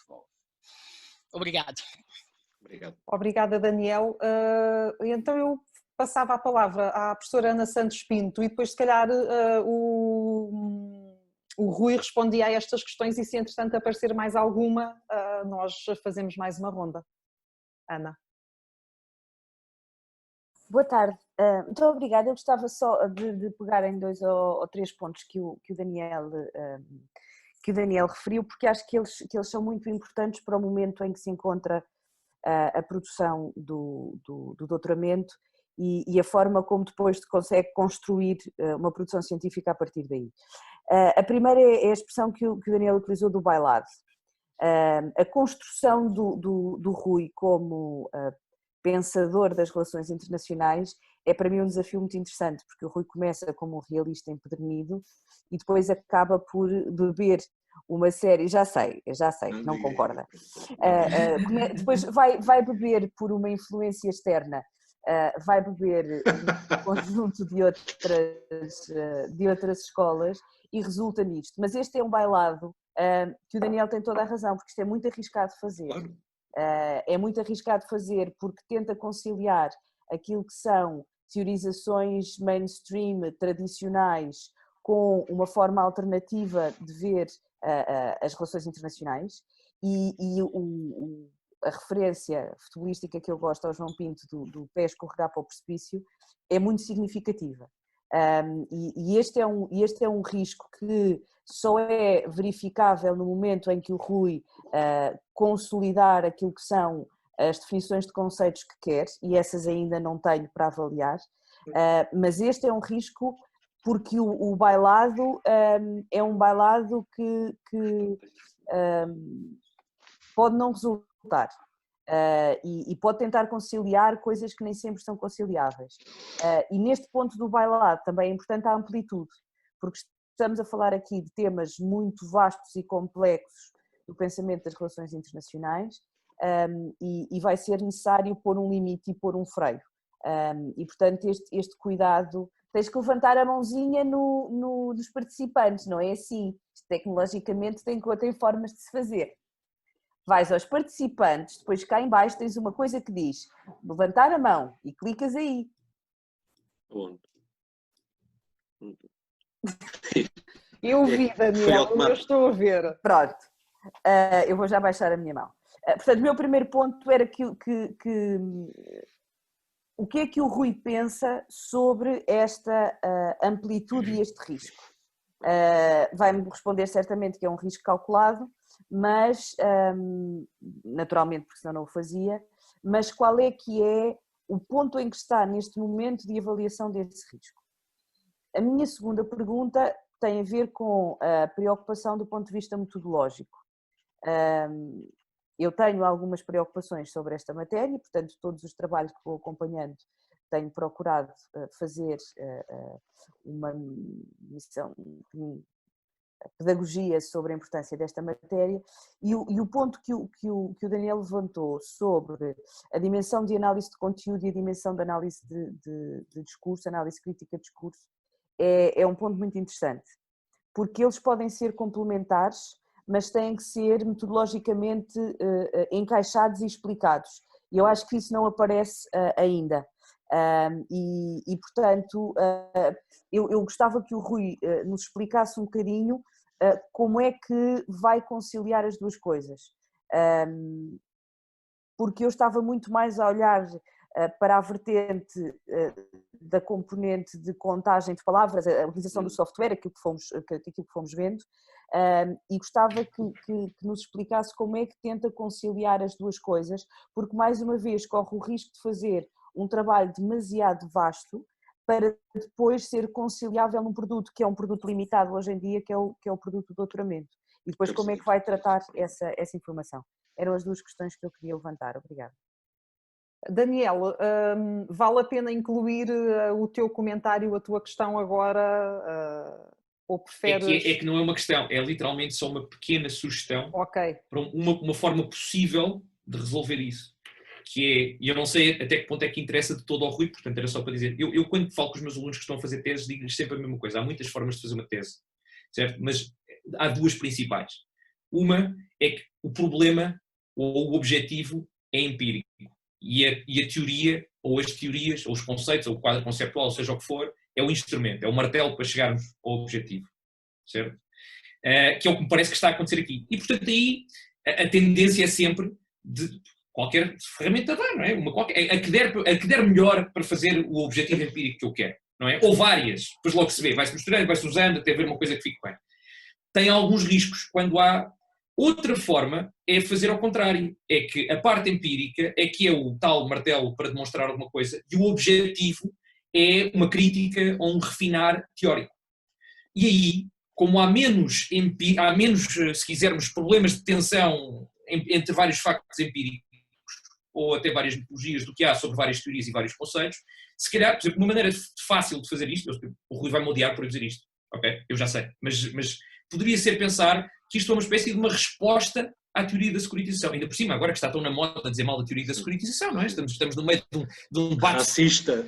Obrigado. Obrigada, Daniel. Então eu passava a palavra à professora Ana Santos Pinto e depois, se calhar, o Rui respondia a estas questões e, se entretanto aparecer mais alguma, nós fazemos mais uma ronda. Ana. Boa tarde. Muito obrigada. Eu gostava só de pegar em 2 ou 3 pontos que o Daniel referiu, porque acho que eles são muito importantes para o momento em que se encontra a produção do doutoramento e a forma como depois se consegue construir uma produção científica a partir daí. A primeira é a expressão que o Daniel utilizou do bailado. A construção do Rui como pensador das relações internacionais é para mim um desafio muito interessante, porque o Rui começa como um realista empedernido e depois acaba por beber uma série, já sei, não concorda. Depois vai beber por uma influência externa, vai beber um conjunto de outras escolas e resulta nisto. Mas este é um bailado que o Daniel tem toda a razão, porque isto é muito arriscado fazer. É muito arriscado fazer porque tenta conciliar aquilo que são teorizações mainstream, tradicionais, com uma forma alternativa de ver as relações internacionais e a referência futebolística que eu gosto ao João Pinto do pé escorregar para o precipício é muito significativa. E este é um risco que só é verificável no momento em que o Rui consolidar aquilo que são as definições de conceitos que quer, e essas ainda não tenho para avaliar, mas este é um risco porque o bailado é um bailado que pode não resultar. E pode tentar conciliar coisas que nem sempre são conciliáveis. E neste ponto do bailado também é importante a amplitude, porque estamos a falar aqui de temas muito vastos e complexos do pensamento das relações internacionais, e vai ser necessário pôr um limite e pôr um freio. E portanto este cuidado, tens que levantar a mãozinha dos participantes, não é assim? Tecnologicamente tem formas de se fazer. Vais aos participantes, depois cá em baixo tens uma coisa que diz levantar a mão e clicas aí. Onde? Eu vi, Daniel, eu estou a ver. Pronto, eu vou já baixar a minha mão. Portanto, o meu primeiro ponto era o que é que o Rui pensa sobre esta amplitude e este risco? Vai-me responder certamente que é um risco calculado, mas, naturalmente, porque senão não o fazia, mas qual é que é o ponto em que está neste momento de avaliação desse risco? A minha segunda pergunta tem a ver com a preocupação do ponto de vista metodológico. Eu tenho algumas preocupações sobre esta matéria, portanto, todos os trabalhos que vou acompanhando tenho procurado fazer uma missão, pedagogia sobre a importância desta matéria e o ponto que o Daniel levantou sobre a dimensão de análise de conteúdo e a dimensão de análise de discurso, análise crítica de discurso, é um ponto muito interessante, porque eles podem ser complementares, mas têm que ser metodologicamente encaixados e explicados. E eu acho que isso não aparece ainda. E portanto, eu gostava que o Rui nos explicasse um bocadinho como é que vai conciliar as duas coisas. Porque eu estava muito mais a olhar para a vertente da componente de contagem de palavras, a utilização do software, aquilo que fomos vendo, e gostava que nos explicasse como é que tenta conciliar as duas coisas, porque mais uma vez corre o risco de fazer um trabalho demasiado vasto para depois ser conciliável num produto que é um produto limitado hoje em dia, que é o produto do doutoramento. E depois como é que vai tratar essa informação? Eram as duas questões que eu queria levantar. Obrigada. Daniel, vale a pena incluir o teu comentário, a tua questão agora, ou preferes... É que não é uma questão, é literalmente só uma pequena sugestão para uma forma possível de resolver isso. Que é, e eu não sei até que ponto é que interessa de todo ao Rui, portanto era só para dizer, eu quando falo com os meus alunos que estão a fazer teses, digo-lhes sempre a mesma coisa, há muitas formas de fazer uma tese, certo? Mas há duas principais. Uma é que o problema ou o objetivo é empírico e a teoria, ou as teorias, ou os conceitos, ou o quadro conceptual, seja o que for, é o instrumento, é o martelo para chegarmos ao objetivo, certo? Que é o que me parece que está a acontecer aqui. E portanto aí a tendência é sempre de qualquer ferramenta dá, não é? A que der melhor para fazer o objetivo empírico que eu quero, não é? Ou várias, depois logo se vê, vai-se misturando, vai-se usando até ver uma coisa que fique bem. Tem alguns riscos quando há Outra forma é fazer ao contrário, é que a parte empírica é que é o tal martelo para demonstrar alguma coisa e o objetivo é uma crítica ou um refinar teórico. E aí, como há menos, se quisermos, problemas de tensão entre vários factos empíricos ou até várias metodologias do que há sobre várias teorias e vários conceitos, se calhar, por exemplo, uma maneira fácil de fazer isto, o Rui vai-me odiar por eu dizer isto, ok? Eu já sei, mas poderia ser pensar que isto é uma espécie de uma resposta à teoria da securitização. Ainda por cima, agora que está tão na moda dizer mal da teoria da securitização, não é? Estamos no meio de um debate racista.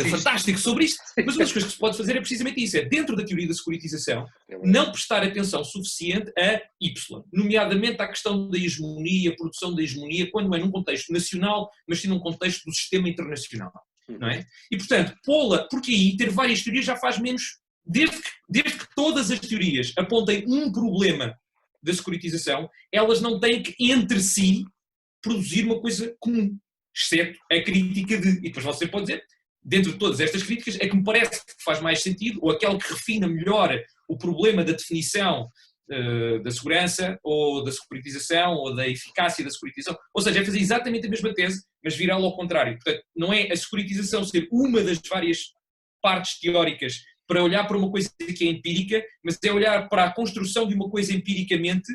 Fantástico sobre isto. Mas uma das coisas que se pode fazer é precisamente isso, é dentro da teoria da securitização, não prestar atenção suficiente a Y, nomeadamente à questão da hegemonia, produção da hegemonia, quando não é num contexto nacional, mas sim num contexto do sistema internacional, não é? E, portanto, porque aí ter várias teorias já faz menos, desde que todas as teorias apontem um problema da securitização, elas não têm que, entre si, produzir uma coisa comum, exceto a crítica de... E depois você pode dizer, dentro de todas estas críticas, é que me parece que faz mais sentido, ou aquela que refina melhor o problema da definição da segurança, ou da securitização, ou da eficácia da securitização. Ou seja, é fazer exatamente a mesma tese, mas virá-lo ao contrário. Portanto, não é a securitização ser uma das várias partes teóricas para olhar para uma coisa que é empírica, mas é olhar para a construção de uma coisa empiricamente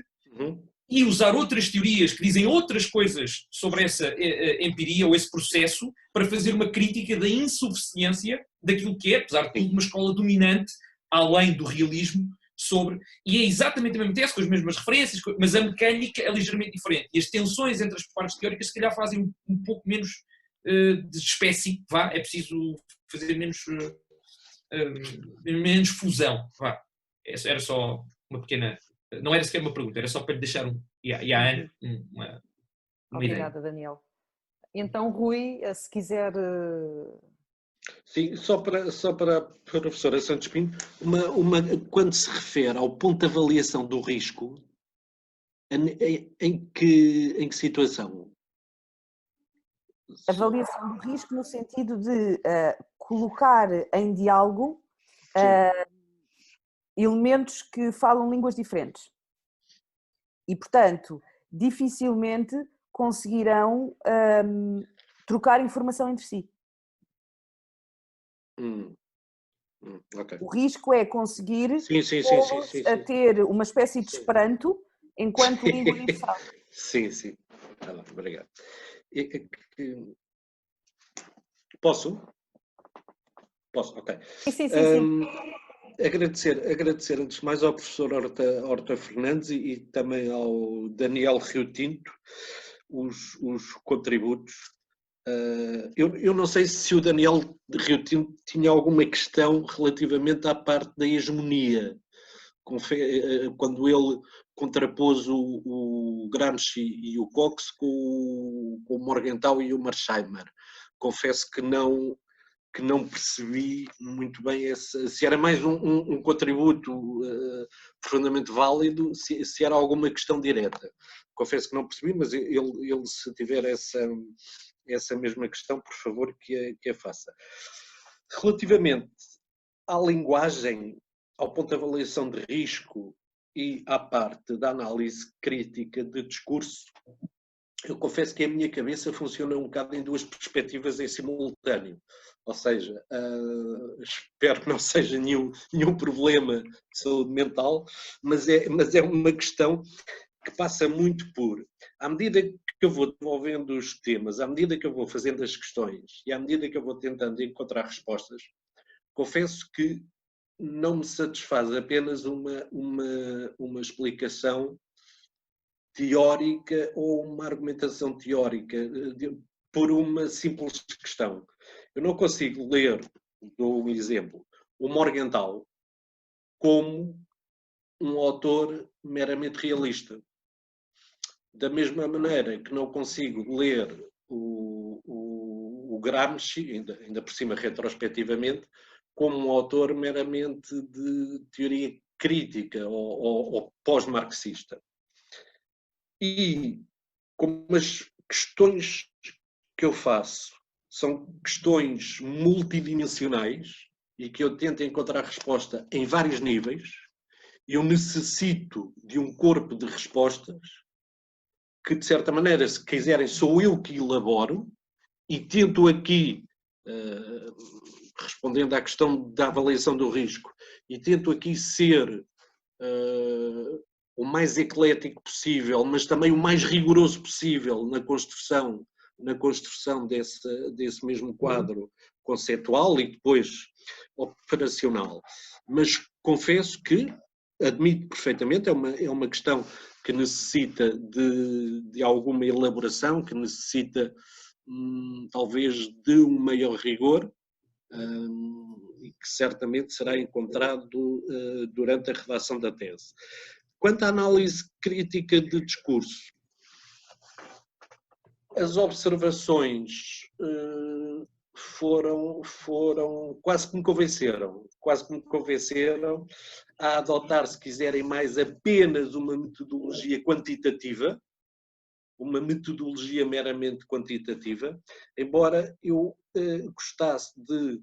e usar outras teorias que dizem outras coisas sobre essa empiria ou esse processo para fazer uma crítica da insuficiência daquilo que é, apesar de tudo, uma escola dominante, além do realismo, sobre... E é exatamente a mesma tese, com as mesmas referências, mas a mecânica é ligeiramente diferente. E as tensões entre as partes teóricas se calhar fazem um pouco menos de espécie, vá, é preciso fazer menos fusão, vá. Era só uma pequena... Não era sequer uma pergunta, era só para lhe deixar uma Obrigada, ideia. Daniel. Então, Rui, se quiser... Sim, só para a professora Santos Pinto, quando se refere ao ponto de avaliação do risco, em que situação? Avaliação do risco no sentido de colocar em diálogo elementos que falam línguas diferentes. E, portanto, dificilmente conseguirão trocar informação entre si. Okay. O risco é conseguir sim. a ter uma espécie de esperanto enquanto língua universal. Sim. Tá lá, obrigado. Posso? Posso, ok. Sim. Agradecer antes de mais ao professor Horta Fernandes e também ao Daniel Rio Tinto os contributos. Eu não sei se o Daniel Rio Tinto tinha alguma questão relativamente à parte da hegemonia, quando ele contrapôs o Gramsci e o Cox com o Morgenthau e o Marsheimer. Confesso que não percebi muito bem se era mais um contributo profundamente válido, se era alguma questão direta. Confesso que não percebi, mas ele se tiver essa mesma questão, por favor, que a faça. Relativamente à linguagem, ao ponto de avaliação de risco e à parte da análise crítica de discurso, eu confesso que a minha cabeça funciona um bocado em duas perspectivas em simultâneo. Ou seja, espero que não seja nenhum problema de saúde mental, mas é uma questão que passa muito por, à medida que eu vou desenvolvendo os temas, à medida que eu vou fazendo as questões e à medida que eu vou tentando encontrar respostas, confesso que não me satisfaz apenas uma explicação teórica ou uma argumentação teórica por uma simples questão. Eu não consigo ler, dou um exemplo, o Morgenthau como um autor meramente realista. Da mesma maneira que não consigo ler o Gramsci, ainda por cima retrospectivamente, como um autor meramente de teoria crítica ou pós-marxista. E como as questões que eu faço são questões multidimensionais e que eu tento encontrar resposta em vários níveis, eu necessito de um corpo de respostas que, de certa maneira, se quiserem, sou eu que elaboro e tento aqui, respondendo à questão da avaliação do risco, e tento aqui ser o mais eclético possível, mas também o mais rigoroso possível na construção desse mesmo quadro conceitual e depois operacional. Mas confesso que, admito perfeitamente, é uma questão que necessita de alguma elaboração, que necessita talvez de um maior rigor, e que certamente será encontrado durante a redação da tese. Quanto à análise crítica de discurso, as observações foram quase que me convenceram a adotar, se quiserem mais, apenas uma metodologia quantitativa, uma metodologia meramente quantitativa, embora eu gostasse de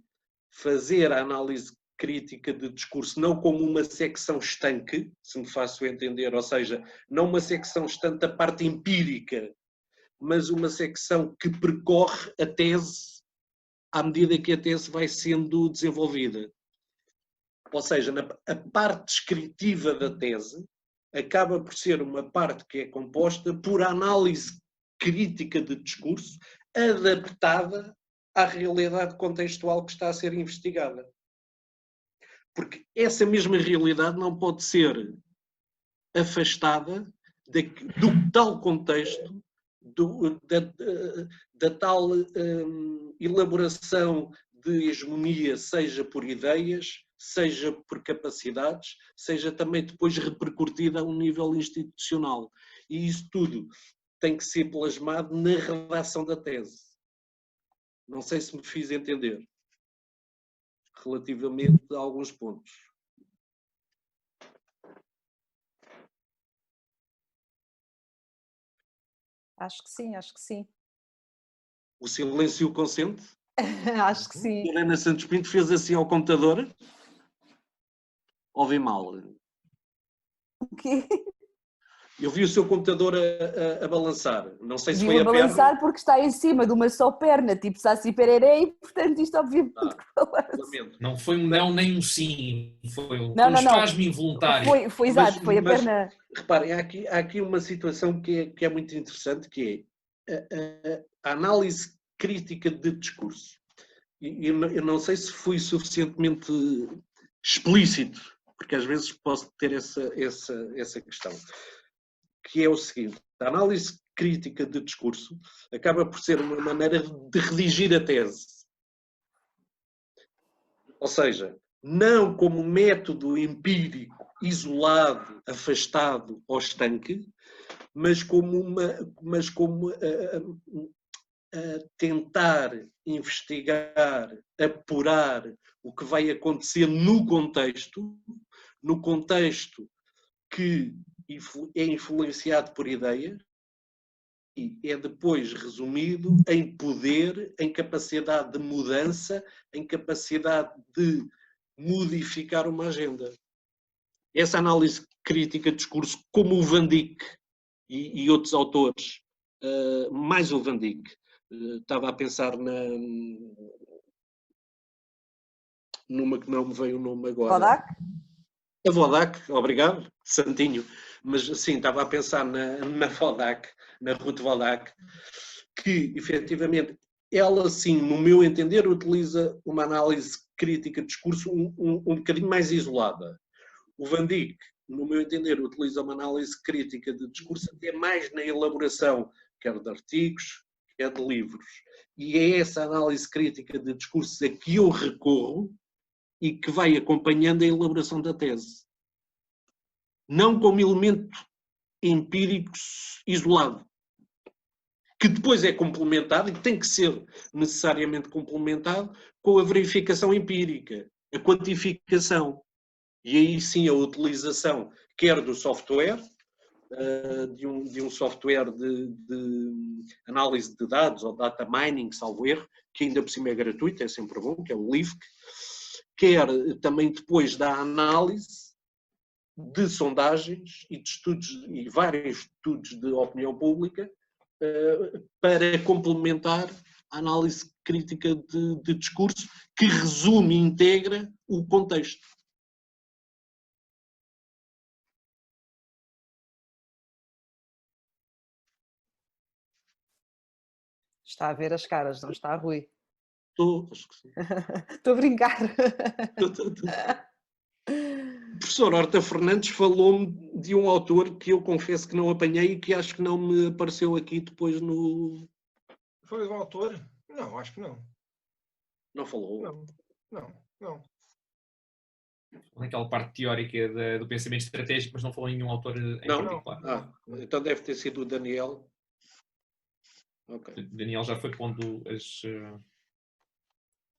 fazer a análise crítica de discurso não como uma secção estanque, se me faço entender, ou seja, não uma secção estanque da parte empírica, mas uma secção que percorre a tese à medida que a tese vai sendo desenvolvida. Ou seja, a parte descritiva da tese acaba por ser uma parte que é composta por análise crítica de discurso adaptada à realidade contextual que está a ser investigada. Porque essa mesma realidade não pode ser afastada do tal contexto, da tal elaboração de hegemonia, seja por ideias, seja por capacidades, seja também depois repercutida a um nível institucional. E isso tudo tem que ser plasmado na redação da tese. Não sei se me fiz entender relativamente a alguns pontos. Acho que sim, acho que sim. O silêncio consente? Acho que sim. Helena Santos Pinto fez assim ao computador? Ouvi mal. O quê? Eu vi o seu computador a balançar. Não sei se Viu foi a a perna. balançar porque está em cima de uma só perna, tipo Saci Pereré, e portanto isto obviamente balança. Lamento. Não foi um não nem um sim, foi um Não, não. espasmo involuntário. Foi exato, foi a Mas, perna. reparem, há aqui uma situação que é muito interessante, que é a análise crítica de discurso. E eu não sei se fui suficientemente explícito, porque às vezes posso ter essa questão, que é o seguinte: a análise crítica de discurso acaba por ser uma maneira de redigir a tese. Ou seja, não como método empírico, isolado, afastado ou estanque, mas como tentar investigar, apurar o que vai acontecer no contexto que é influenciado por ideias e é depois resumido em poder, em capacidade de mudança, em capacidade de modificar uma agenda. Essa análise crítica de discurso, como o Van Dijk e outros autores, mais o Van Dijk, estava a pensar numa que não me veio o nome agora. Kodak? A Vodak, obrigado, Santinho. Mas sim, estava a pensar na Vodak, na Ruth Vodak, que efetivamente ela sim, no meu entender, utiliza uma análise crítica de discurso um bocadinho mais isolada. O Van Dijk, no meu entender, utiliza uma análise crítica de discurso até mais na elaboração, quer de artigos, quer de livros. E é essa análise crítica de discurso a que eu recorro e que vai acompanhando a elaboração da tese. Não como elemento empírico isolado, que depois é complementado e que tem que ser necessariamente complementado com a verificação empírica, a quantificação. E aí sim a utilização, quer do software, de um software de análise de dados, ou data mining, salvo erro, que ainda por cima é gratuito, é sempre bom, que é o LIFC, quer também depois da análise de sondagens e de estudos, e vários estudos de opinião pública, para complementar a análise crítica de discurso que resume e integra o contexto. Está a ver as caras, não está, Rui? Estou, acho que sim. Estou a brincar. O professor Horta Fernandes falou-me de um autor que eu confesso que não apanhei e que acho que não me apareceu aqui depois no... Foi o autor? Não, acho que não. Não falou? Não. Naquela parte teórica do pensamento estratégico, mas não falou em nenhum autor em particular. Então deve ter sido o Daniel. Okay. Daniel já foi pondo as...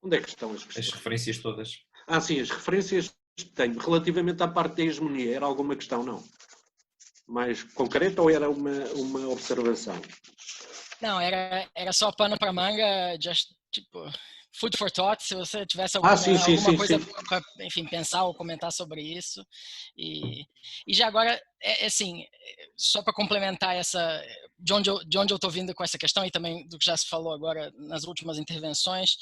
Onde é que estão as referências todas? Sim, as referências tenho. Relativamente à parte da hegemonia, era alguma questão, não? Mais concreta ou era uma observação? Não, era só pano para manga, just, tipo, food for thought, se você tivesse alguma coisa para, enfim, pensar ou comentar sobre isso. E já agora, assim, só para complementar de onde eu estou vindo com essa questão e também do que já se falou agora nas últimas intervenções,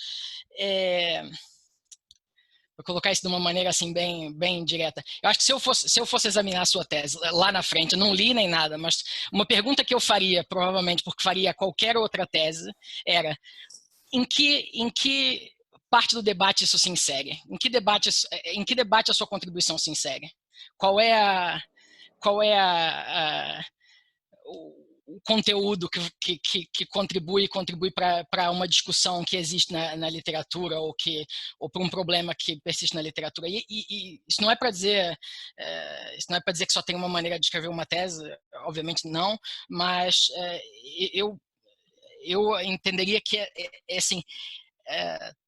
vou colocar isso de uma maneira assim bem direta. Eu acho que se eu fosse examinar a sua tese lá na frente, eu não li nem nada, mas uma pergunta que eu faria, provavelmente porque faria qualquer outra tese, era em que parte do debate isso se insere? Em que debate a sua contribuição se insere? Qual é o conteúdo que contribui para uma discussão que existe na literatura ou para um problema que persiste na literatura. E isso não é para dizer que só tem uma maneira de escrever uma tese, obviamente não, mas eu entenderia que assim,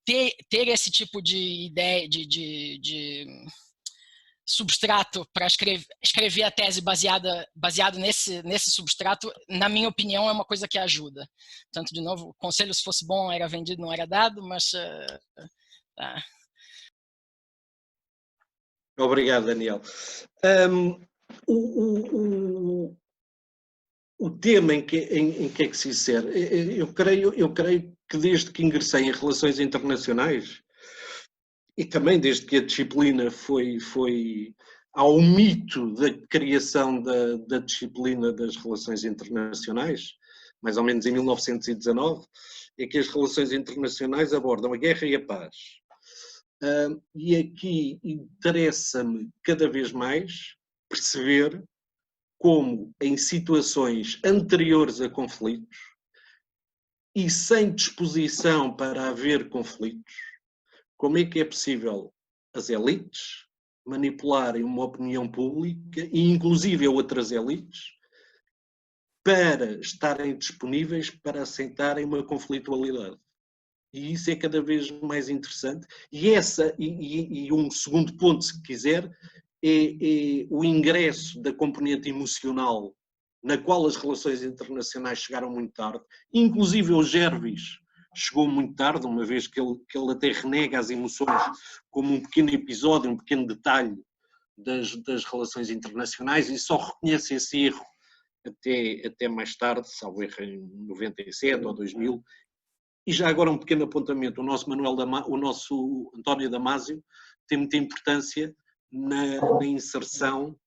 ter esse tipo de ideia de substrato para escrever a tese baseado nesse substrato, na minha opinião, é uma coisa que ajuda. Tanto, de novo, o conselho, se fosse bom, era vendido, não era dado, mas... Obrigado, Daniel. O tema em que é que se insere, eu creio que desde que ingressei em relações internacionais, e também desde que a disciplina foi ao mito da criação da disciplina das relações internacionais, mais ou menos em 1919, é que as relações internacionais abordam a guerra e a paz. E aqui interessa-me cada vez mais perceber como, em situações anteriores a conflitos e sem disposição para haver conflitos, como é que é possível as elites manipularem uma opinião pública e inclusive outras elites para estarem disponíveis para aceitarem uma conflitualidade. E isso é cada vez mais interessante. E um segundo ponto, se quiser, é o ingresso da componente emocional na qual as relações internacionais chegaram muito tarde. Inclusive o Gervis chegou muito tarde, uma vez que ele até renega as emoções como um pequeno episódio, um pequeno detalhe das relações internacionais, e só reconhece esse erro até mais tarde, salvo erro em 97 ou 2000. E já agora um pequeno apontamento, o nosso António Damasio tem muita importância na inserção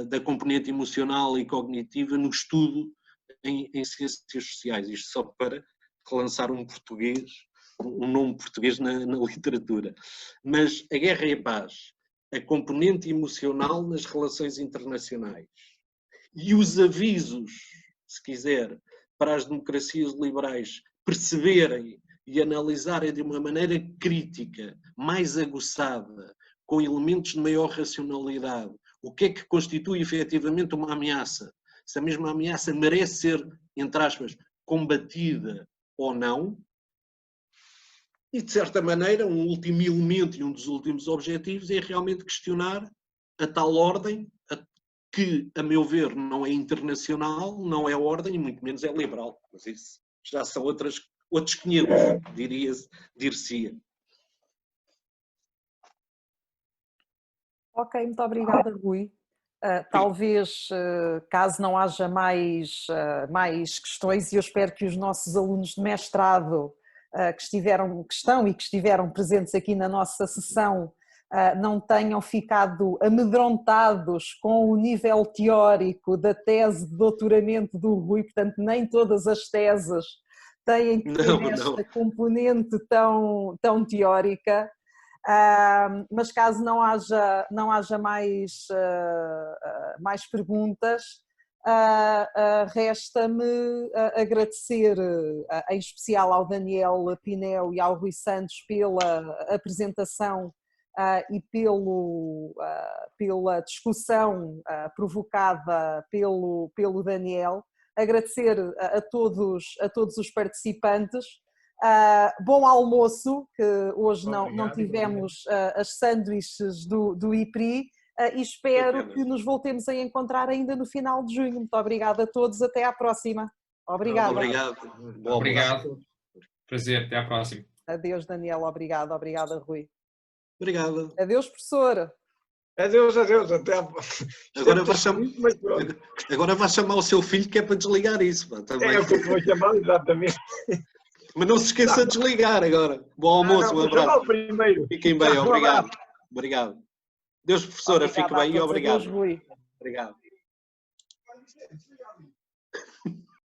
da componente emocional e cognitiva no estudo em ciências sociais, isto só para relançar um nome português na literatura. Mas a guerra e a paz, a componente emocional nas relações internacionais e os avisos, se quiser, para as democracias liberais perceberem e analisarem de uma maneira crítica, mais aguçada, com elementos de maior racionalidade, o que é que constitui efetivamente uma ameaça, se a mesma ameaça merece ser, entre aspas, combatida ou não. E, de certa maneira, um último elemento e um dos últimos objetivos é realmente questionar a tal ordem que, a meu ver, não é internacional, não é ordem e muito menos é liberal. Mas isso já são outros 500, dir-se-ia. Ok, muito obrigada, Rui. Talvez, caso não haja mais questões, e eu espero que os nossos alunos de mestrado que estiveram presentes aqui na nossa sessão não tenham ficado amedrontados com o nível teórico da tese de doutoramento do Rui, portanto nem todas as teses têm que ter esta componente tão teórica. Mas caso não haja mais perguntas, resta-me agradecer em especial ao Daniel Pinel e ao Rui Santos pela apresentação e pela discussão provocada pelo Daniel. Agradecer a todos os participantes. Bom almoço, que hoje não tivemos as sanduíches do IPRI, e espero que nos voltemos a encontrar ainda no final de junho. Muito obrigada a todos, até à próxima. Obrigada. Obrigado. Obrigado. Prazer, até à próxima. Adeus, Daniel, obrigada, Rui. Obrigado. Adeus, professor. Adeus, até à... Agora vai chamar o seu filho, que é para desligar isso. Também. É o que eu vou chamar, exatamente. Mas não se esqueça de desligar agora. Bom almoço, um abraço. Primeiro. Fiquem bem, obrigado. Obrigado. Deus, professora, fique bem e obrigado. Adeus, Rui. Obrigado.